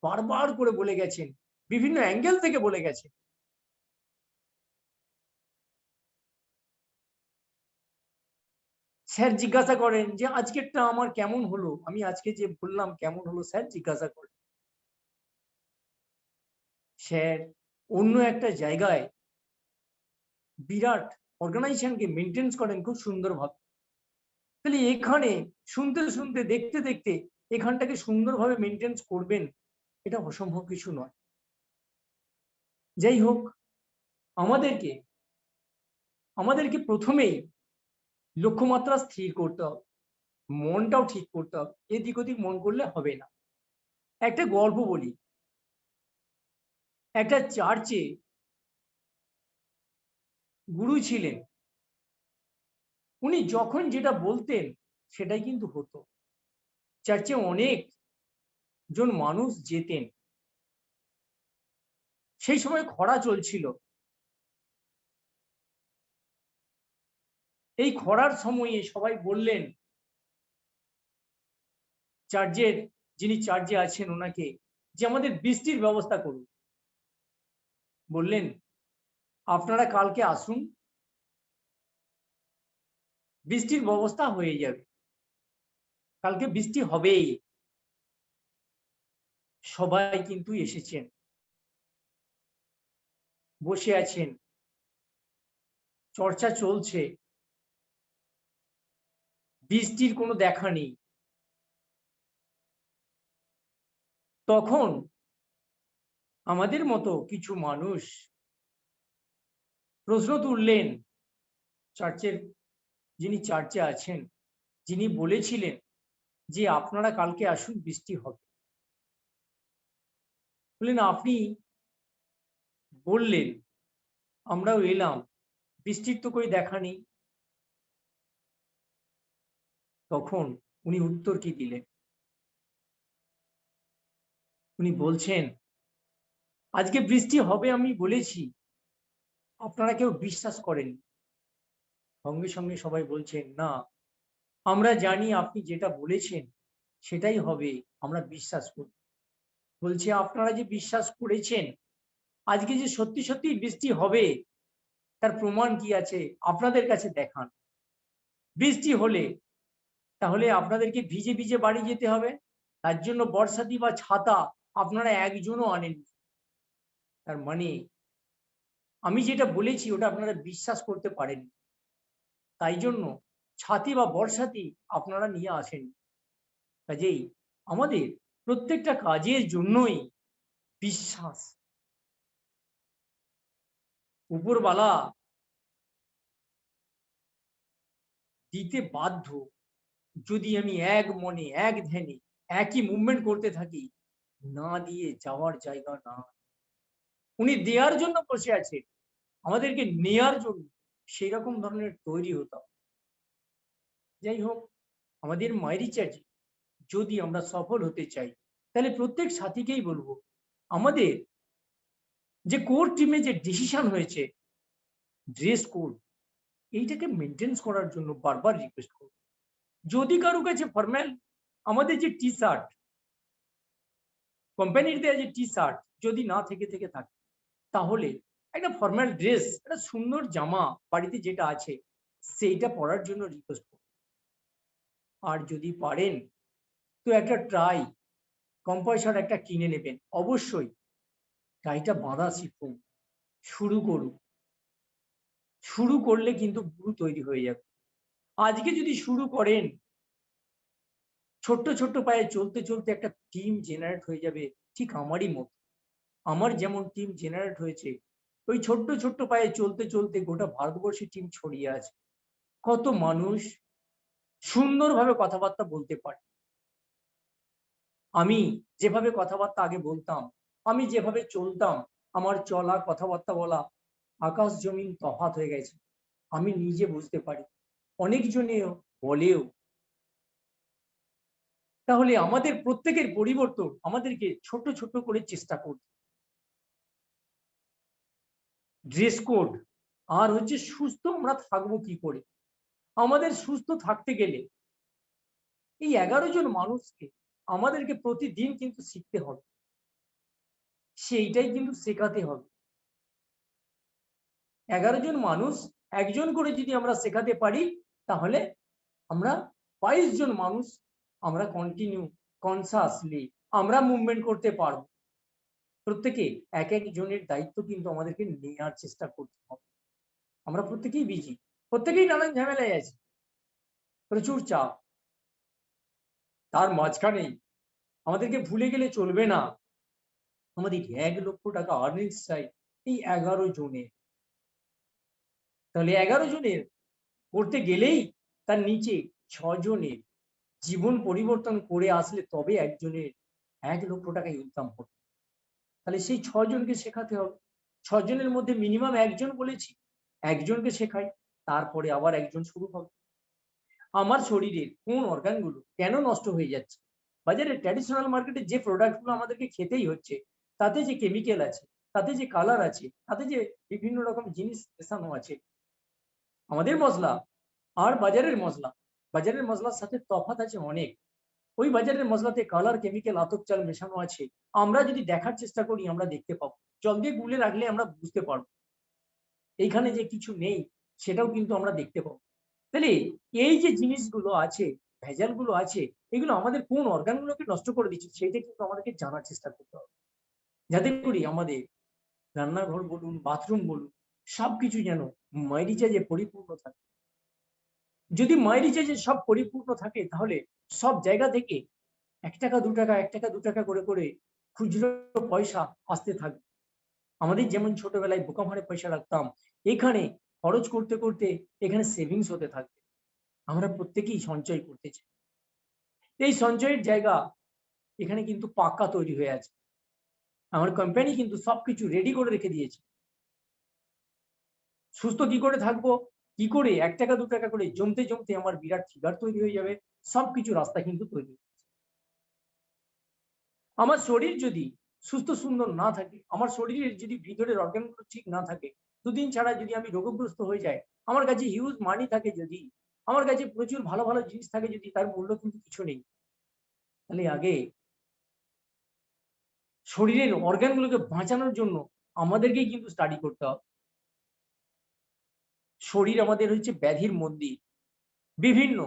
বারবার করে বলে গেছেন, বিভিন্ন অ্যাঙ্গেল থেকে বলে গেছেন। স্যার জিজ্ঞাসা করেন যে আজকেরটা আমার কেমন হলো, আমি আজকে যে বললাম কেমন হলো, স্যার জিজ্ঞাসা করেন। স্যার অন্য একটা জায়গায় বিরাট অর্গানাইজেশনকে মেনটেন করেন খুব সুন্দরভাবে। তাহলে এখানে শুনতে শুনতে দেখতে দেখতে এখানটাকে সুন্দরভাবে মেনটেন করবেন, এটা অসম্ভব কিছু নয়। যাই হোক, আমাদেরকে প্রথমেই লক্ষ্যমাত্রা স্থির করতে হবে, মনটাও ঠিক করতে হবে। এদিক ওদিক মন করলে হবে না। একটা গল্প বলি। একটা চার্চে গুরু ছিলেন, উনি যখন যেটা বলতেন সেটাই কিন্তু হতো। চার্চে অনেক জন মানুষ যেতেন। সেই সময় খরা চলছিল। এই খরার সময়ে সবাই বললেন চার্চের যিনি চার্চে আছেন ওনাকে যে আমাদের বৃষ্টির ব্যবস্থা করুন। বললেন আপনারা কালকে আসুন, বৃষ্টির ব্যবস্থা হয়ে যাবে, কালকে বৃষ্টি হবেই। সবাই কিন্তু এসেছেন, বসে আছেন, চর্চা চলছে, বৃষ্টির কোনো দেখা নেই। তখন আমাদের মতো কিছু মানুষ প্রশ্ন তুললেন, চার্চের যিনি চার্চে আছেন, যিনি বলেছিলেন যে আপনারা কালকে আসুন বৃষ্টি হবে। বললেন আপনি বললেন, আমরাও এলাম, বৃষ্টির তো কই দেখা নেই। তখন উনি উত্তর কি দিলেন? উনি বলছেন আজকে বৃষ্টি হবে আমি বলেছি, আপনারা কেউ বিশ্বাস করেন। সঙ্গে সঙ্গে সবাই বলছেন না, আমরা জানি আপনি যেটা বলেছেন সেটাই হবে, আমরা বিশ্বাস করি। বলছে আপনারা যে বিশ্বাস করেছেন, আজকে যে সত্যি সত্যি বৃষ্টি হবে তার প্রমাণ কি আছে আপনাদের কাছে দেখান। বৃষ্টি হলে তাহলে আপনাদেরকে ভিজে ভিজে বাড়ি যেতে হবে, তার জন্য বর্ষাতি বা ছাতা আপনারা একজনও আনেন। তার মানে আমি যেটা বলেছি ওটা আপনারা বিশ্বাস করতে পারেন, তাই জন্য ছাতি বা বর্ষাতি আপনারা নিয়ে আসেন। কাজেই আমাদের প্রত্যেকটা কাজের জন্যই বিশ্বাস। উপরওয়ালা দিতে বাধ্য, যদি আমি এক মনে এক ধ্যানে একই মুভমেন্ট করতে থাকি, না দিয়ে যাওয়ার জায়গা না। উনি দেওয়ার জন্য বসে আছেন, আমাদেরকে নেয়ার জন্য সেই রকম ধরনের তৈরি হতাম। যাই হোক, আমাদের মায়েরি চার্চে যদি আমরা সফল হতে চাই, তাহলে প্রত্যেক সাথীকেই বলবো আমাদের যে কোর টিমে যে ডিসিশন হয়েছে ড্রেস কোড, এইটাকে মেনটেন করার জন্য বারবার রিকোয়েস্ট করব। যদি কারো কাছে ফরম্যাল আমাদের যে টি শার্ট, কোম্পানির দেওয়া যে টি শার্ট যদি না থেকে থাকে, তাহলে একটা ফরম্যাল ড্রেস, একটা সুন্দর জামা বাড়িতে যেটা আছে সেইটা পরার জন্য রিকোয়েস্ট করব। আর যদি পারেন তো একটা ট্রাই কম পয়সার একটা কিনে নেবেন। অবশ্যই টাইটা বাঁধা শিখুন, শুরু করুন। শুরু করলে কিন্তু গুরু তৈরি হয়ে যাবে। আজকে যদি শুরু করেন, ছোট্ট ছোট্ট পায়ে চলতে চলতে একটা টিম জেনারেট হয়ে যাবে। ঠিক আমারই মতো, আমার যেমন টিম জেনারেট হয়েছে, ওই ছোট্ট ছোট্ট পায়ে চলতে চলতে গোটা ভারতবর্ষে টিম ছড়িয়ে আছে। কত মানুষ সুন্দরভাবে কথাবার্তা বলতে পারে। আমি যেভাবে কথাবার্তা আগে বলতাম, আমি যেভাবে চলতাম, আমার চলা কথাবার্তা বলা আকাশ জমিন তফাৎ হয়ে গেছে। আমি নিজে বুঝতে পারি, অনেকজনেও বলেও। তাহলে আমাদের প্রত্যেকের পরিবর্তন আমাদেরকে ছোট ছোট করে চেষ্টা করতে। ড্রেস কোড আর হচ্ছে সুস্থ আমরা থাকবো কি করে। আমাদের সুস্থ থাকতে গেলে এই 11 জন মানুষকে আমাদেরকে প্রতিদিন কিন্তু শিখতে হবে, সেইটাই কিন্তু শেখাতে হবে। 11 জন মানুষ একজন করে যদি আমরা শেখাতে পারি, তাহলে আমরা 22 জন মানুষ আমরা কনসাসলি আমরা মুভমেন্ট করতে পারবো। প্রত্যেকে এক এক জনের দায়িত্ব কিন্তু আমাদেরকে নেওয়ার চেষ্টা করতে হবে। আমরা প্রত্যেকেই বিজি, প্রত্যেকেই নানান ঝামেলায় আছে, প্রচুর চাপ। তার মাঝখানে আমাদেরকে ভুলে গেলে চলবে না, আমাদের 1 লক্ষ টাকা আর্নিংস চাই এই 11 জনের। তাহলে 11 জনের করতে গেলেই তার নিচে 6 জনের জীবন পরিবর্তন করে আসলে তবে একজনের 1 লক্ষ টাকা ইনকাম হবে। তাহলে সেই 6 জনকে শেখাতে হবে। 6 জনের মধ্যে মিনিমাম একজন বলেছি, একজনকে শেখাই, তারপরে আবার একজন শুরু হবে। আমার শরীরের কোন অর্গানগুলো কেন নষ্ট হয়ে যাচ্ছে? বাজারে ট্র্যাডিশনাল মার্কেটে যে প্রোডাক্টগুলো আমাদেরকে খেতেই হচ্ছে, তাতে যে কেমিক্যাল আছে, তাতে যে কালার আছে, তাতে যে বিভিন্ন রকম জিনিস মেশানো আছে। আমাদের মশলা আর বাজারের মশলার সাথে তফাৎ আছে অনেক। ওই বাজারের মশলাতে কালার, কেমিক্যাল, আতপ চাল মেশানো আছে। আমরা যদি দেখার চেষ্টা করি আমরা দেখতে পাবো, জল দিয়ে গুলে রাখলে আমরা বুঝতে পারবো এইখানে যে কিছু নেই, সেটাও কিন্তু আমরা দেখতে পাবো। তাহলে এই যে জিনিসগুলো আছে, ভেজালগুলো আছে, এগুলো আমাদের কোন অর্গানগুলোকে নষ্ট করে দিচ্ছে সেটা কিন্তু আমাদেরকে জানার চেষ্টা করতে হবে, যাতে করে আমাদের রান্নাঘর বলুন, বাথরুম বলুন, সবকিছু যেন মাইরিচার্জে পরিপূর্ণ থাকে। যদি মাইরিচার্জে সব পরিপূর্ণ থাকে, তাহলে সব জায়গা থেকে 1 টাকা 2 টাকা 1 টাকা 2 টাকা করে করে খুচরো পয়সা আসতে থাকবে। আমাদের যেমন ছোটবেলায় বোকা ভাড়ে পয়সা রাখতাম, এখানে খরচ করতে করতে এখানে সেভিংস হতে থাকবে। আমরা প্রত্যেকেই সঞ্চয় করতে চাই। এই সঞ্চয়ের জায়গা এখানে কিন্তু পাক্কা তৈরি হয়ে আছে। আমার কোম্পানি কিন্তু সবকিছু রেডি করে রেখে দিয়েছে। সুস্থ কি করে থাকবো, কি করে 1 টাকা 2 টাকা করে জমতে জমতে আমার বিরাট ফিগার তৈরি হয়ে যাবে, সবকিছু রাস্তা কিন্তু তৈরি হয়ে গেছে। আমার শরীর যদি সুস্থ সুন্দর না থাকে, আমার শরীরের যদি ভিতরের অর্গানগুলো ঠিক না থাকে, দুদিন ছাড়া যদি আমি রোগগ্রস্ত হয়ে যাই, আমার কাছে হিউজ মানি থাকে, যদি আমার কাছে প্রচুর ভালো ভালো জিনিস থাকে, যদি তার মূল্য কিন্তু কিছু নেই, তাহলে আগে শরীরের অর্গানগুলোকে বাঁচানোর জন্য আমাদেরকেই কিন্তু স্টাডি করতে হবে। শরীর আমাদের হচ্ছে ব্যাধির মন্দির। বিভিন্ন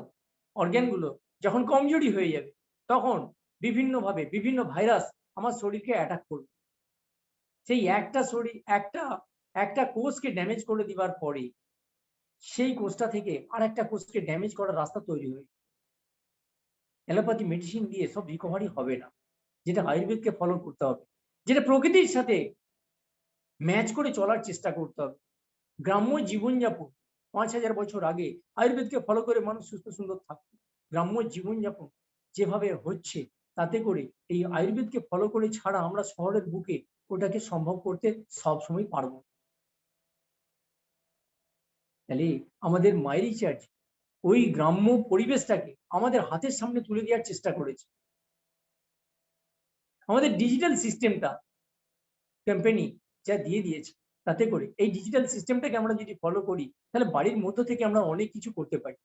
অর্গানগুলো যখন কমজোরি হয়ে যাবে, তখন বিভিন্নভাবে বিভিন্ন ভাইরাস আমার শরীরকে অ্যাটাক করবে। সেই একটা কোষকে ড্যামেজ করে দিবার পরে সেই কোষটা থেকে আরেকটা কোষকে ড্যামেজ করার রাস্তা তৈরি হয়ে যায়। অ্যালোপ্যাথি মেডিসিন দিয়ে সব রিকভারি হবে না, যেটা আয়ুর্বেদকে ফলো করতে হবে, যেটা প্রকৃতির সাথে ম্যাচ করে চলার চেষ্টা করতে হবে। গ্রাম্য জীবনযাপন 5000 বছর আগে আয়ুর্বেদকে ফলো করে মানুষ সুস্থ সুন্দর থাকতো। গ্রাম্য জীবনযাপন যেভাবে হচ্ছে, তাতে করে এই আয়ুর্বেদকে ফলো করে ছাড়া আমরা শহরের বুকে ওটাকে সম্ভব করতে সবসময় পারবো। তাহলে আমাদের মাইরিচার্জ ওই গ্রাম্য পরিবেশটাকে আমাদের হাতের সামনে তুলে দেওয়ার চেষ্টা করেছে। আমাদের ডিজিটাল সিস্টেমটা কোম্পানি যা দিয়ে দিয়েছে, তাতে করে এই ডিজিটাল সিস্টেমটাকে আমরা যদি ফলো করি, তাহলে বাড়ির মধ্য থেকে আমরা অনেক কিছু করতে পারি।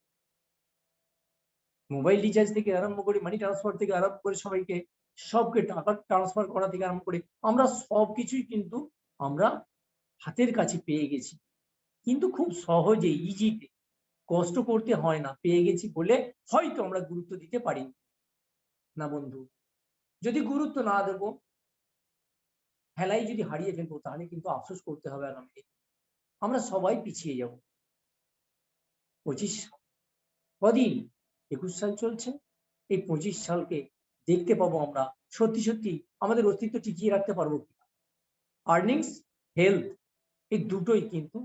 মোবাইল রিচার্জ থেকে আরম্ভ করে, মানি ট্রান্সফার থেকে আরম্ভ করে, সবকে টাকা ট্রান্সফার করা থেকে আরম্ভ করে আমরা সবকিছুই কিন্তু আমরা হাতের কাছে পেয়ে গেছি, কিন্তু খুব সহজে ইজিতে, কষ্ট করতে হয় না, পেয়ে গেছি বলে হয়তো আমরা গুরুত্ব দিতে পারি না। বন্ধু, যদি গুরুত্ব না দেবো, হেলাই যদি হারিয়ে ফেলবো, তাহলে কিন্তু আফসোস করতে হবে আগামী দিনে। আমরা সবাই পিছিয়ে যাব। 25 কদিন 21 সাল চলছে, এই 25 সালকে দেখতে পাবো আমরা সত্যি সত্যি আমাদের অস্তিত্ব টিকিয়ে রাখতে পারবো কিনা। আর্নিংস, হেলথ, এই দুটোই কিন্তু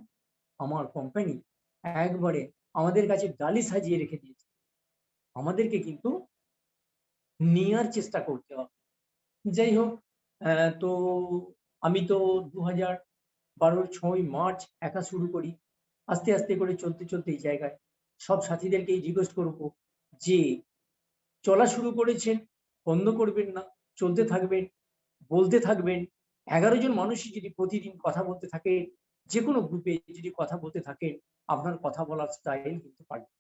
আমার কোম্পানি একবারে আমাদের কাছে ডালি সাজিয়ে রেখে দিয়েছে। আমাদেরকে কিন্তু নেওয়ার চেষ্টা করতে হবে। যাই হোক, তো আমি তো 2012 6ই মার্চ একা শুরু করি, আস্তে আস্তে করে চলতে চলতে এই জায়গায় সব সাথীদেরকেই রিকোয়েস্ট করবো যে চলা শুরু করেছেন, বন্ধ করবেন না, চলতে থাকবেন, বলতে থাকবেন। 11 জন মানুষই যদি প্রতিদিন কথা বলতে থাকে, যে কোনো গ্রুপে যদি কথা বলতে থাকেন, আপনার কথা বলার স্টাইল কিন্তু পাল্টে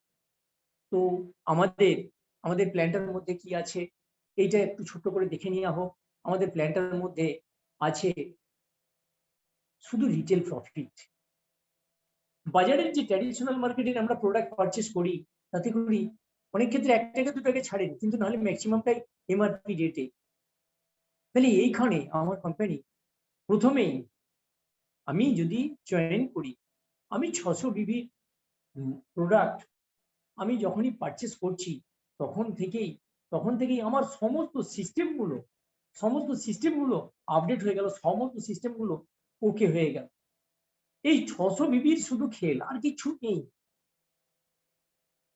তো আমাদের আমাদের প্ল্যানটার মধ্যে কি আছে এইটা একটু ছোট্ট করে দেখে নেওয়া হোক। আমাদের প্ল্যানটার মধ্যে আছে শুধু রিটেল প্রফিট। বাজারের যে ট্র্যাডিশনাল মার্কেটে আমরা প্রোডাক্ট পারচেস করি তাতে করি অনেক ক্ষেত্রে 1 টাকা 2 টাকা ছাড়েন, কিন্তু নাহলে ম্যাক্সিমামটাই এমআরপি রেটে। তাহলে এইখানে আমার কোম্পানি প্রথমেই আমি যদি জয়েন করি, আমি 600 বিবি প্রোডাক্ট আমি যখনই পারচেস করছি তখন থেকেই আমার সমস্ত সিস্টেমগুলো আপডেট হয়ে গেল, সমস্ত সিস্টেমগুলো ওকে হয়ে গেল। এই 600 বিবির শুধু খেল, আর কিছু নেই।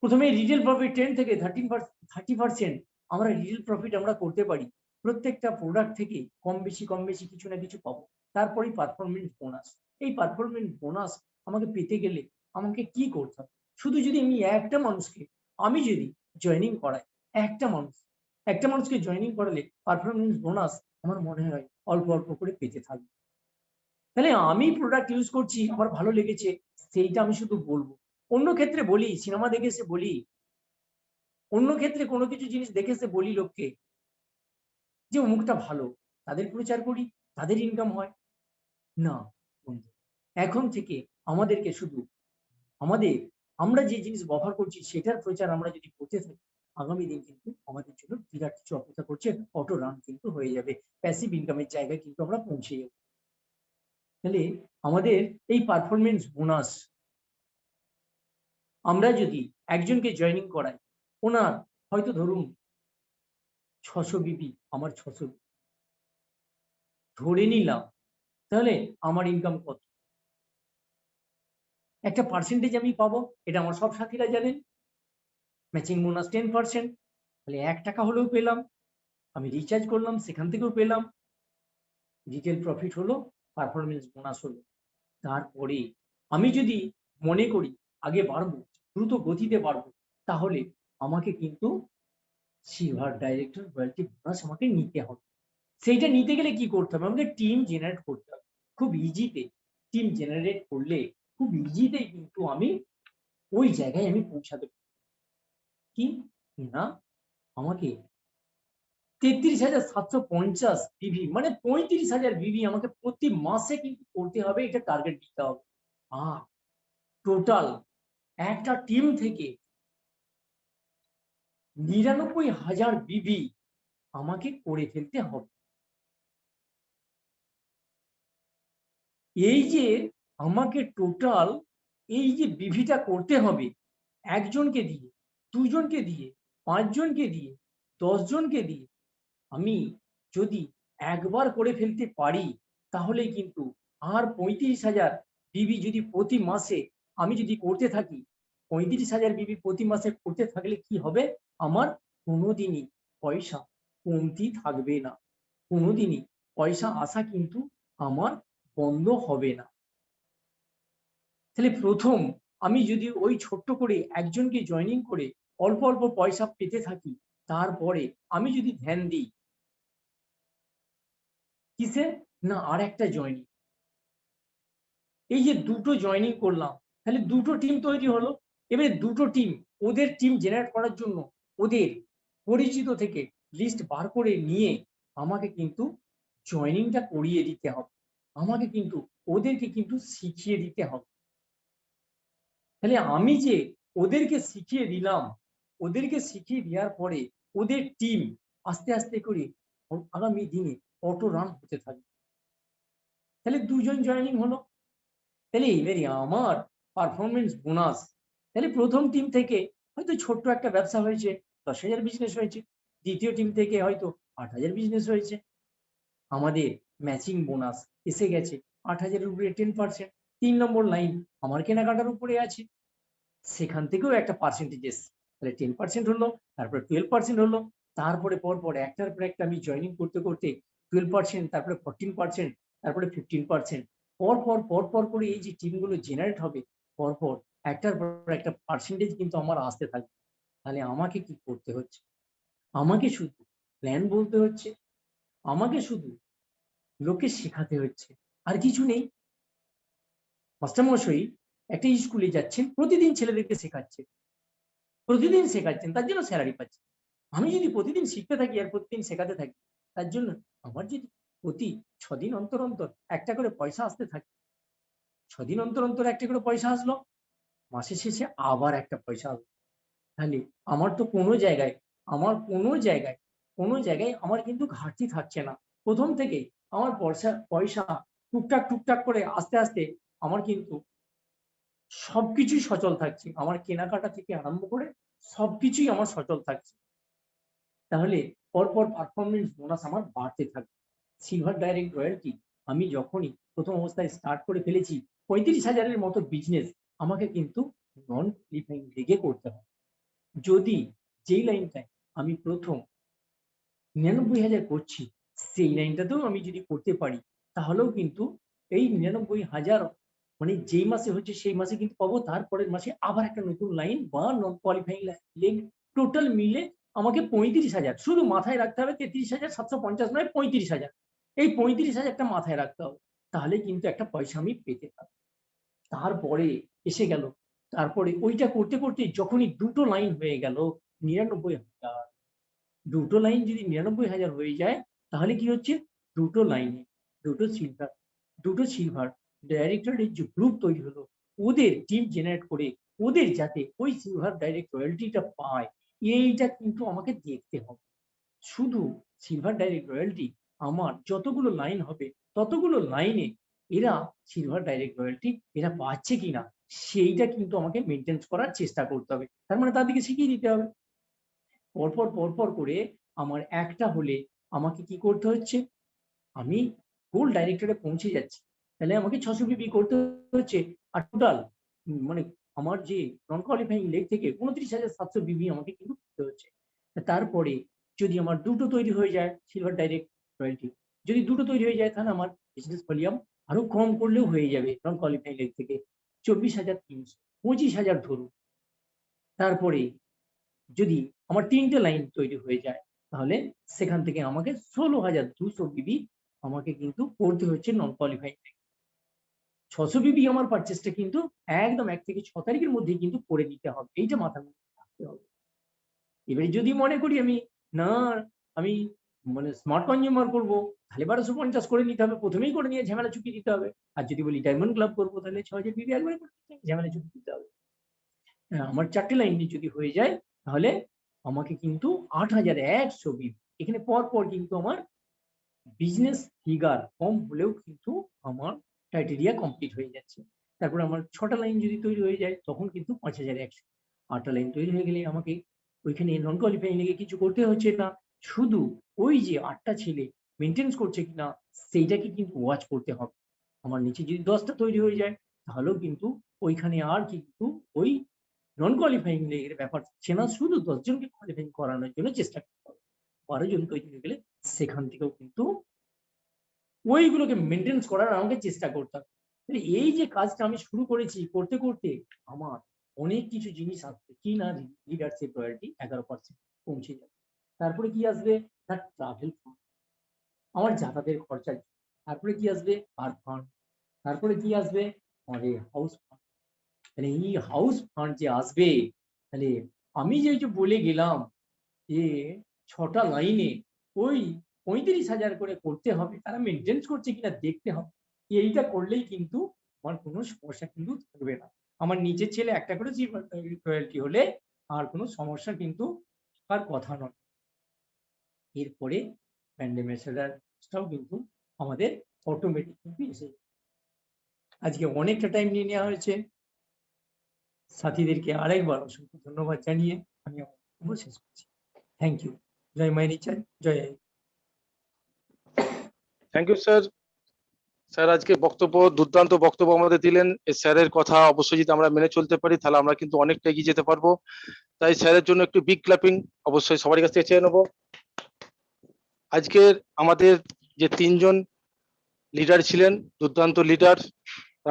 প্রথমে রিটেল প্রফিট 10 থেকে 30% আমরা রিটেল প্রফিট আমরা করতে পারি। প্রত্যেকটা প্রোডাক্ট থেকে কম বেশি কিছু না কিছু পাবো। তারপরেই পারফরমেন্স বোনাস। এই পারফরমেন্স বোনাস আমাকে পেতে গেলে আমাকে কি করতে হবে? শুধু যদি আমি একটা মানুষকে যদি জয়েনিং করাই, একটা মানুষকে জয়েনিং করালে পারফরমেন্স বোনাস আমার মনে হয় অল্প অল্প করে পেতে থাকবে। তাহলে আমি প্রোডাক্ট ইউজ করছি, আমার ভালো লেগেছে, সেইটা আমি শুধু বলবো। অন্য ক্ষেত্রে বলি, সিনেমা দেখে এসে বলি, অন্য ক্ষেত্রে কোনো কিছু জিনিস দেখে এসে বলি লোককে যে অমুকটা ভালো, তাদের প্রচার করি, তাদের ইনকাম হয় না। বন্ধু, এখন থেকে আমাদেরকে শুধু আমরা যে জিনিস ব্যবহার করছি সেটার প্রচার আমরা যদি করতে থাকি, আগামী দিন কিন্তু আমাদের জন্য বিরাট কিছু অপেক্ষা করছে। অটো রান কিন্তু হয়ে যাবে, প্যাসিভ ইনকামের জায়গায় কিন্তু আমরা পৌঁছে যাব। তাহলে আমাদের এই পারফরমেন্স বোনাস আমরা যদি একজনকে জয়েনিং করাই, ওনার হয়তো ধরুন 600 বিবি, আমার 600 ধরে নিলাম, তাহলে আমার ইনকাম কত? একটা পার্সেন্টেজ আমি পাবো, এটা আমার সব সাথীরা জানেন। ম্যাচিং বোনাস 10%, তাহলে 1 টাকা হলেও পেলাম। আমি রিচার্জ করলাম, সেখান থেকেও পেলাম। রিটেল প্রফিট হলো, পারফরমেন্স বোনাস হলো। তারপরে আমি যদি মনে করি আগে বাড়বো, দ্রুত গতিতে বাড়বো, তাহলে আমাকে কিন্তু সিলভার ডাইরেক্টর রয়্যালটি বোনাস আমাকে নিতে হবে। সেইটা নিতে গেলে কি করতে হবে? আমাকে টিম জেনারেট করতে হবে। খুব ইজিতে টিম জেনারেট করলে খুব ইজিতেই কিন্তু আমি ওই জায়গায় আমি পৌঁছাতে পারি। কি না, আমাকে 33,750 বিভি মানে 35,000 বিভি আমাকে প্রতি মাসে কিন্তু করতে হবে, এটা টার্গেট দিতে হবে। আর টোটাল একটা টিম থেকে 99,000 বিভি আমাকে করে ফেলতে হবে। এই যে আমাকে টোটাল এই যে বিভিটা করতে হবে, একজনকে দিয়ে, দুজনকে দিয়ে, 5 জনকে দিয়ে, 10 জনকে দিয়ে আমি যদি একবার করে ফেলতে পারি, তাহলে কিন্তু আর 35,000 বিবি যদি প্রতি মাসে আমি যদি করতে থাকি, 35,000 বিবি প্রতি মাসে করতে থাকলে কি হবে? আমার কোনোদিনই পয়সা কমতি থাকবে না, কোনোদিনই পয়সা আসা কিন্তু আমার বন্ধ হবে না। তাহলে প্রথম আমি যদি ওই ছোট্ট করে একজনকে জয়েনিং করে অল্প অল্প পয়সা পেতে থাকি, তারপরে আমি যদি ধ্যান দিই কিসে না, আর একটা জয়েনিং, এই যে দুটো জয়েনিং করলাম, তাহলে দুটো টিম তৈরি হলো। এবারে দুটো টিম, ওদের টিম জেনারেট করার জন্য ওদের পরিচিত থেকে লিস্ট বার করে নিয়ে আমাকে কিন্তু জয়েনিংটা করিয়ে দিতে হবে, আমাকে কিন্তু ওদেরকে কিন্তু শিখিয়ে দিতে হবে। তাহলে আমি যে ওদেরকে শিখিয়ে দিলাম, ওদেরকে শিখিয়ে দেওয়ার পরে ওদের টিম আস্তে আস্তে করে আগামী দিনে অটো রান হতে থাকবে। তাহলে দুজন জয়েনিং হলো। তাহলে এবারে আমার পারফরমেন্স বোনাস, তাহলে প্রথম টিম থেকে হয়তো ছোট্ট একটা ব্যবসা হয়েছে, 10,000 বিজনেস হয়েছে। দ্বিতীয় টিম থেকে হয়তো 8,000 বিজনেস হয়েছে। আমাদের ম্যাচিং বোনাস এসে গেছে 8,000-এর উপরে 10%। 3 নম্বর লাইন আমার কেনাকাটার উপরে আছে, সেখান থেকেও একটা পার্সেন্টেজ এসছে, তাহলে 10% হলো, তারপরে 12% হলো। তারপরে পরপর একটার পর একটা আমি জয়েনিং করতে করতে 12%, তারপরে 14%, তারপরে 15%, পরপর করে এই যে টিমগুলো জেনারেট হবে, পরপর একটার পর একটা পার্সেন্টেজ কিন্তু আমার আসতে থাকবে। তাহলে আমাকে কি করতে হচ্ছে? আমাকে শুধু প্ল্যান বলতে হচ্ছে, আমাকে শুধু লোকে শেখাতে হচ্ছে, আর কিছু নেই। মাস্টারমশাই একটা স্কুলে যাচ্ছেন, প্রতিদিন ছেলেদেরকে শেখাচ্ছে, প্রতিদিন শেখাচ্ছেন, তার জন্য স্যালারি পাচ্ছেন। আমি যদি প্রতিদিন শিখতে থাকি আর প্রতিদিন শেখাতে থাকি, তার জন্য আমার যদি প্রতি 6 দিন অন্তর অন্তর একটা করে পয়সা আসতে থাকে, 6 দিন অন্তর অন্তর একটা করে পয়সা আসলো, মাসের শেষে আবার একটা পয়সা আসলো, তাহলে আমার তো কোনো জায়গায় আমার কিন্তু ঘাটতি থাকছে না। প্রথম থেকেই আমার পয়সা টুকটাক টুকটাক করে আস্তে আস্তে আমার কিন্তু সবকিছুই সচল থাকছে। আমার কেনাকাটা থেকে আরম্ভ করে সবকিছুই আমার সচল থাকছে। তাহলে পরপর পারফরমেন্স বোনাস আমার বাড়তে থাকবে। সিলভার ডাইরেক্ট রয়্যালটি আমি যখনই প্রথম অবস্থায় স্টার্ট করে ফেলেছি, 35,000-এর মতো বিজনেস আমাকে কিন্তু নন কোয়ালিফাইং লিগে করতে হবে। যদি যেই লাইনটায় আমি প্রথম 99,000 করছি, সেই লাইনটাতেও আমি যদি করতে পারি, তাহলেও কিন্তু এই 99,000 মানে যেই মাসে হচ্ছে সেই মাসে কিন্তু পাবো, তারপরের মাসে আবার একটা নতুন লাইন বা নন কোয়ালিফাইং লেগ, টোটাল মিলে আমাকে 35,000, শুধু মাথায় রাখতে হবে 33,750 নয়, 35,000। এই 35,000টা মাথায় রাখতে হবে, তাহলে কিন্তু একটা পয়সা আমি পেতে পারি। তারপরে এসে গেল, তারপরে ওইটা করতে করতে যখনই দুটো লাইন হয়ে গেল 99,000, দুটো লাইন যদি 99,000 হয়ে যায়, তাহলে কি হচ্ছে, দুটো লাইনে দুটো সিলভার ডাইরেক্টরের যে গ্রুপ তৈরি হলো, ওদের টিম জেনারেট করে ওদের যাতে ওই সিলভার ডাইরেক্ট রয়্যালটিটা পায়, এইটা কিন্তু আমাকে দেখতে হবে। শুধু সিলভার ডাইরেক্ট রয়্যালটি আমার যতগুলো লাইন হবে ততগুলো লাইনে এরা সিলভার ডাইরেক্ট রয়্যালটি এরা পাচ্ছে কিনা, সেইটা কিন্তু আমাকে মেনটেন করার চেষ্টা করতে হবে। তার মানে তাদেরকে শিখিয়ে দিতে হবে। পরপর করে আমার একটা হলে আমাকে কি করতে হচ্ছে, আমি গোল্ড ডাইরেক্টরে পৌঁছে যাচ্ছি, তাহলে আমাকে 600 বিপি করতে হচ্ছে। আর টোটাল মানে আমার যে নন কোয়ালিফাইং লেগ থেকে 29,700 বিবি আমাকে কিন্তু করতে হচ্ছে। তারপরে যদি আমার দুটো তৈরি হয়ে যায় সিলভার ডাইরেক্ট রয়্যালটি, যদি দুটো তৈরি হয়ে যায়, তাহলে আমার বিজনেস ভলিউম আরো কম করলেও হয়ে যাবে। নন কোয়ালিফাইং লেগ থেকে 24,300, 25,000 ধরুন। তারপরে যদি আমার 3টে লাইন তৈরি হয়ে যায়, তাহলে সেখান থেকে আমাকে 16,200 বিবি আমাকে কিন্তু করতে হচ্ছে নন কোয়ালিফাইং। 600 বিবি আমার পারচেসটা কিন্তু একদম 1 থেকে 6 তারিখের মধ্যে কিন্তু করে দিতে হবে, এইটা মাথার মধ্যে রাখতে হবে। এবারে যদি মনে করি আমি মানে স্মার্ট কনজিউমার করবো, তাহলে 1250 করে নিতে হবে, প্রথমেই করে নিয়ে ঝামেলা চুকিয়ে দিতে হবে। আর যদি বলি ডায়মন্ড ক্লাব করবো, তাহলে 6,000 বিবি একবারে করে দিতে হবে, ঝামেলা চুকিয়ে দিতে হবে। আমার 4টে লাইন যদি হয়ে যায়, তাহলে আমাকে কিন্তু 8,100 বিবি, এখানে পর কিন্তু আমার বিজনেস ফিগার কম হলেও কিন্তু আমার ক্রাইটেরিয়া কমপ্লিট হয়ে যাচ্ছে। তারপরে আমার 6টা লাইন যদি তৈরি হয়ে যায়, তখন কিন্তু 5,100। 8টা লাইন তৈরি হয়ে গেলে আমাকে ওইখানে নন কোয়ালিফাইং লেগে কিছু করতে হচ্ছে না, শুধু ওই যে 8টা ছেলে মেনটেন্স করছে কিনা সেইটাকে কিন্তু ওয়াচ করতে হবে। আমার নিচে যদি 10টা তৈরি হয়ে যায়, তাহলেও কিন্তু ওইখানে আর কিন্তু ওই নন কোয়ালিফাইং লেগের ব্যাপার থাকছে না, শুধু 10 জনকে কোয়ালিফাইং করানোর জন্য চেষ্টা করতে হবে। 12 জন তৈরি হয়ে গেলে সেখান থেকেও কিন্তু ওইগুলোকে মেনটেন্স করার আমাকে চেষ্টা করতে হবে। তাহলে এই যে কাজটা আমি শুরু করেছি, করতে করতে আমার অনেক কিছু জিনিস আসবে, কি না, লিডারশিপ রয়্যালটি 11% পৌঁছে যাবে। তারপরে কি আসবে, তার ট্রাভেল ফান্ড, আমার যাতায়াতের খরচা। তারপরে কি আসবে, কার ফান্ড। তারপরে কি আসবে, আমাদের হাউস ফান্ড। তাহলে এই হাউস ফান্ড যে আসবে, তাহলে আমি যে বলে গেলাম যে 6টা লাইনে ওই 35,000 করে করতে হবে, তারা মেনটেন্স করছে কিনা দেখতে হবে। এইটা করলেই কিন্তু আমার কোনো সমস্যা কিন্তু থাকবে না। আমার নিজের ছেলে একটা করে রয়্যালটি হলে আর কোনো সমস্যা কিন্তু আর কথা নয়। এরপরে ব্র্যান্ড অ্যাম্বাসেডরটাও কিন্তু আমাদের অটোমেটিক কিন্তু এসে যাবে। আজকে অনেকটা টাইম নিয়ে নেওয়া হয়েছে, সাথীদেরকে আরেকবার অসংখ্য ধন্যবাদ জানিয়ে আমি আমার বক্তব্য শেষ করছি। Thank you. জয় মাইরি চাঁদ, জয় আই। Thank you sir. স্যার আজকে দুর্দান্ত বক্তব্য আমাদের দিলেন। এই স্যারের কথা অবশ্যই যদি আমরা মেনে চলতে পারি, তাহলে আমরা কিন্তু অনেকটা এগিয়ে যেতে পারবো। তাই স্যারের জন্য একটু বিগ ক্ল্যাপিং অবশ্যই সবার কাছ থেকে চেয়ে নেবো। আজকের আমাদের যে 3জন লিডার ছিলেন, দুর্দান্ত লিডার,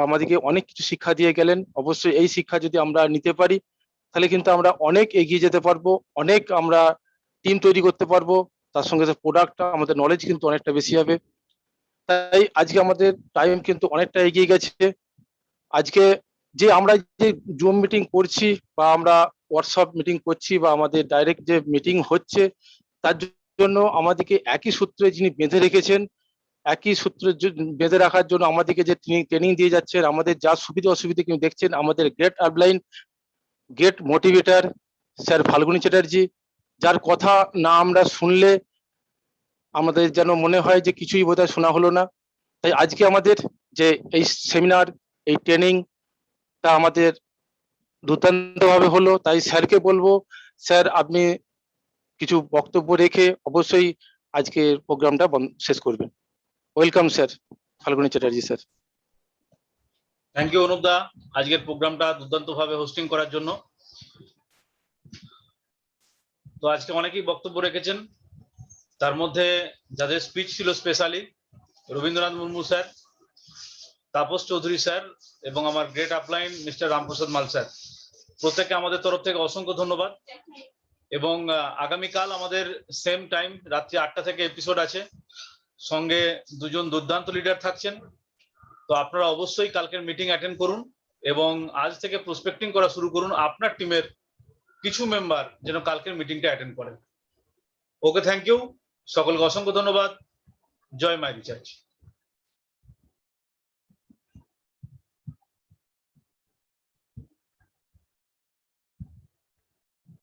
আমাদেরকে অনেক কিছু শিক্ষা দিয়ে গেলেন। অবশ্যই এই শিক্ষা যদি আমরা নিতে পারি, তাহলে কিন্তু আমরা অনেক এগিয়ে যেতে পারবো, অনেক আমরা টিম তৈরি করতে পারবো, তার সঙ্গে প্রোডাক্ট, আমাদের নলেজ কিন্তু অনেকটা বেশি হবে। তাই আজকে আমাদের টাইম কিন্তু অনেকটা এগিয়ে গেছে। আজকে যে আমরা যে জুম মিটিং করছি বা আমরা হোয়াটসঅ্যাপ মিটিং করছি বা আমাদের ডাইরেক্ট যে মিটিং হচ্ছে, তার জন্য আমাদেরকে একই সূত্রে যিনি বেঁধে রেখেছেন, একই সূত্রে বেঁধে রাখার জন্য আমাদেরকে যে ট্রেনিং দিয়ে যাচ্ছেন, আমাদের যা সুবিধা অসুবিধা কিন্তু দেখছেন, আমাদের great upline, great motivator sir Falguni Chatterjee, যার কথা না আমরা শুনলে আমাদের যেন মনে হয় যে কিছুই বোধহয় শোনা হলো না। তাই আজকে আমাদের যে এই সেমিনার, এই ট্রেনিংটা আমাদের দুর্দান্তভাবে হলো। তাই স্যারকে বলবো, স্যার আপনি কিছু বক্তব্য রেখে অবশ্যই আজকের প্রোগ্রামটা শেষ করবেন। Welcome sir, Falguni Chatterjee sir. Thank you Anup দা, আজকের প্রোগ্রামটা দুর্দান্তভাবে হোস্টিং করার জন্য। তো আজকে অনেকেই বক্তব্য রেখেছেন, তার মধ্যে যাদের স্পিচ ছিল specially Rabindranath Murmu sir, Tapas Chowdhury sir এবং আমার গ্রেট আপলাইন মিস্টার রামপ্রসাদ মাল স্যার, প্রত্যেককে আমাদের তরফ থেকে অসংখ্য ধন্যবাদ। এবং আগামীকাল আমাদের সেম টাইম রাত্রি 8টা থেকে এপিসোড আছে, সঙ্গে দুজন দুর্দান্ত লিডার থাকছেন। তো আপনারা অবশ্যই কালকের মিটিং অ্যাটেন্ড করুন এবং আজ থেকে প্রসপেক্টিং করা শুরু করুন আপনার টিমের কিছু মেম্বার যেন কালকের মিটিংটা অ্যাটেন্ড করেন। ওকে, থ্যাংক ইউ, সকলকে অসংখ্য ধন্যবাদ। জয় মাই রিচার্জ।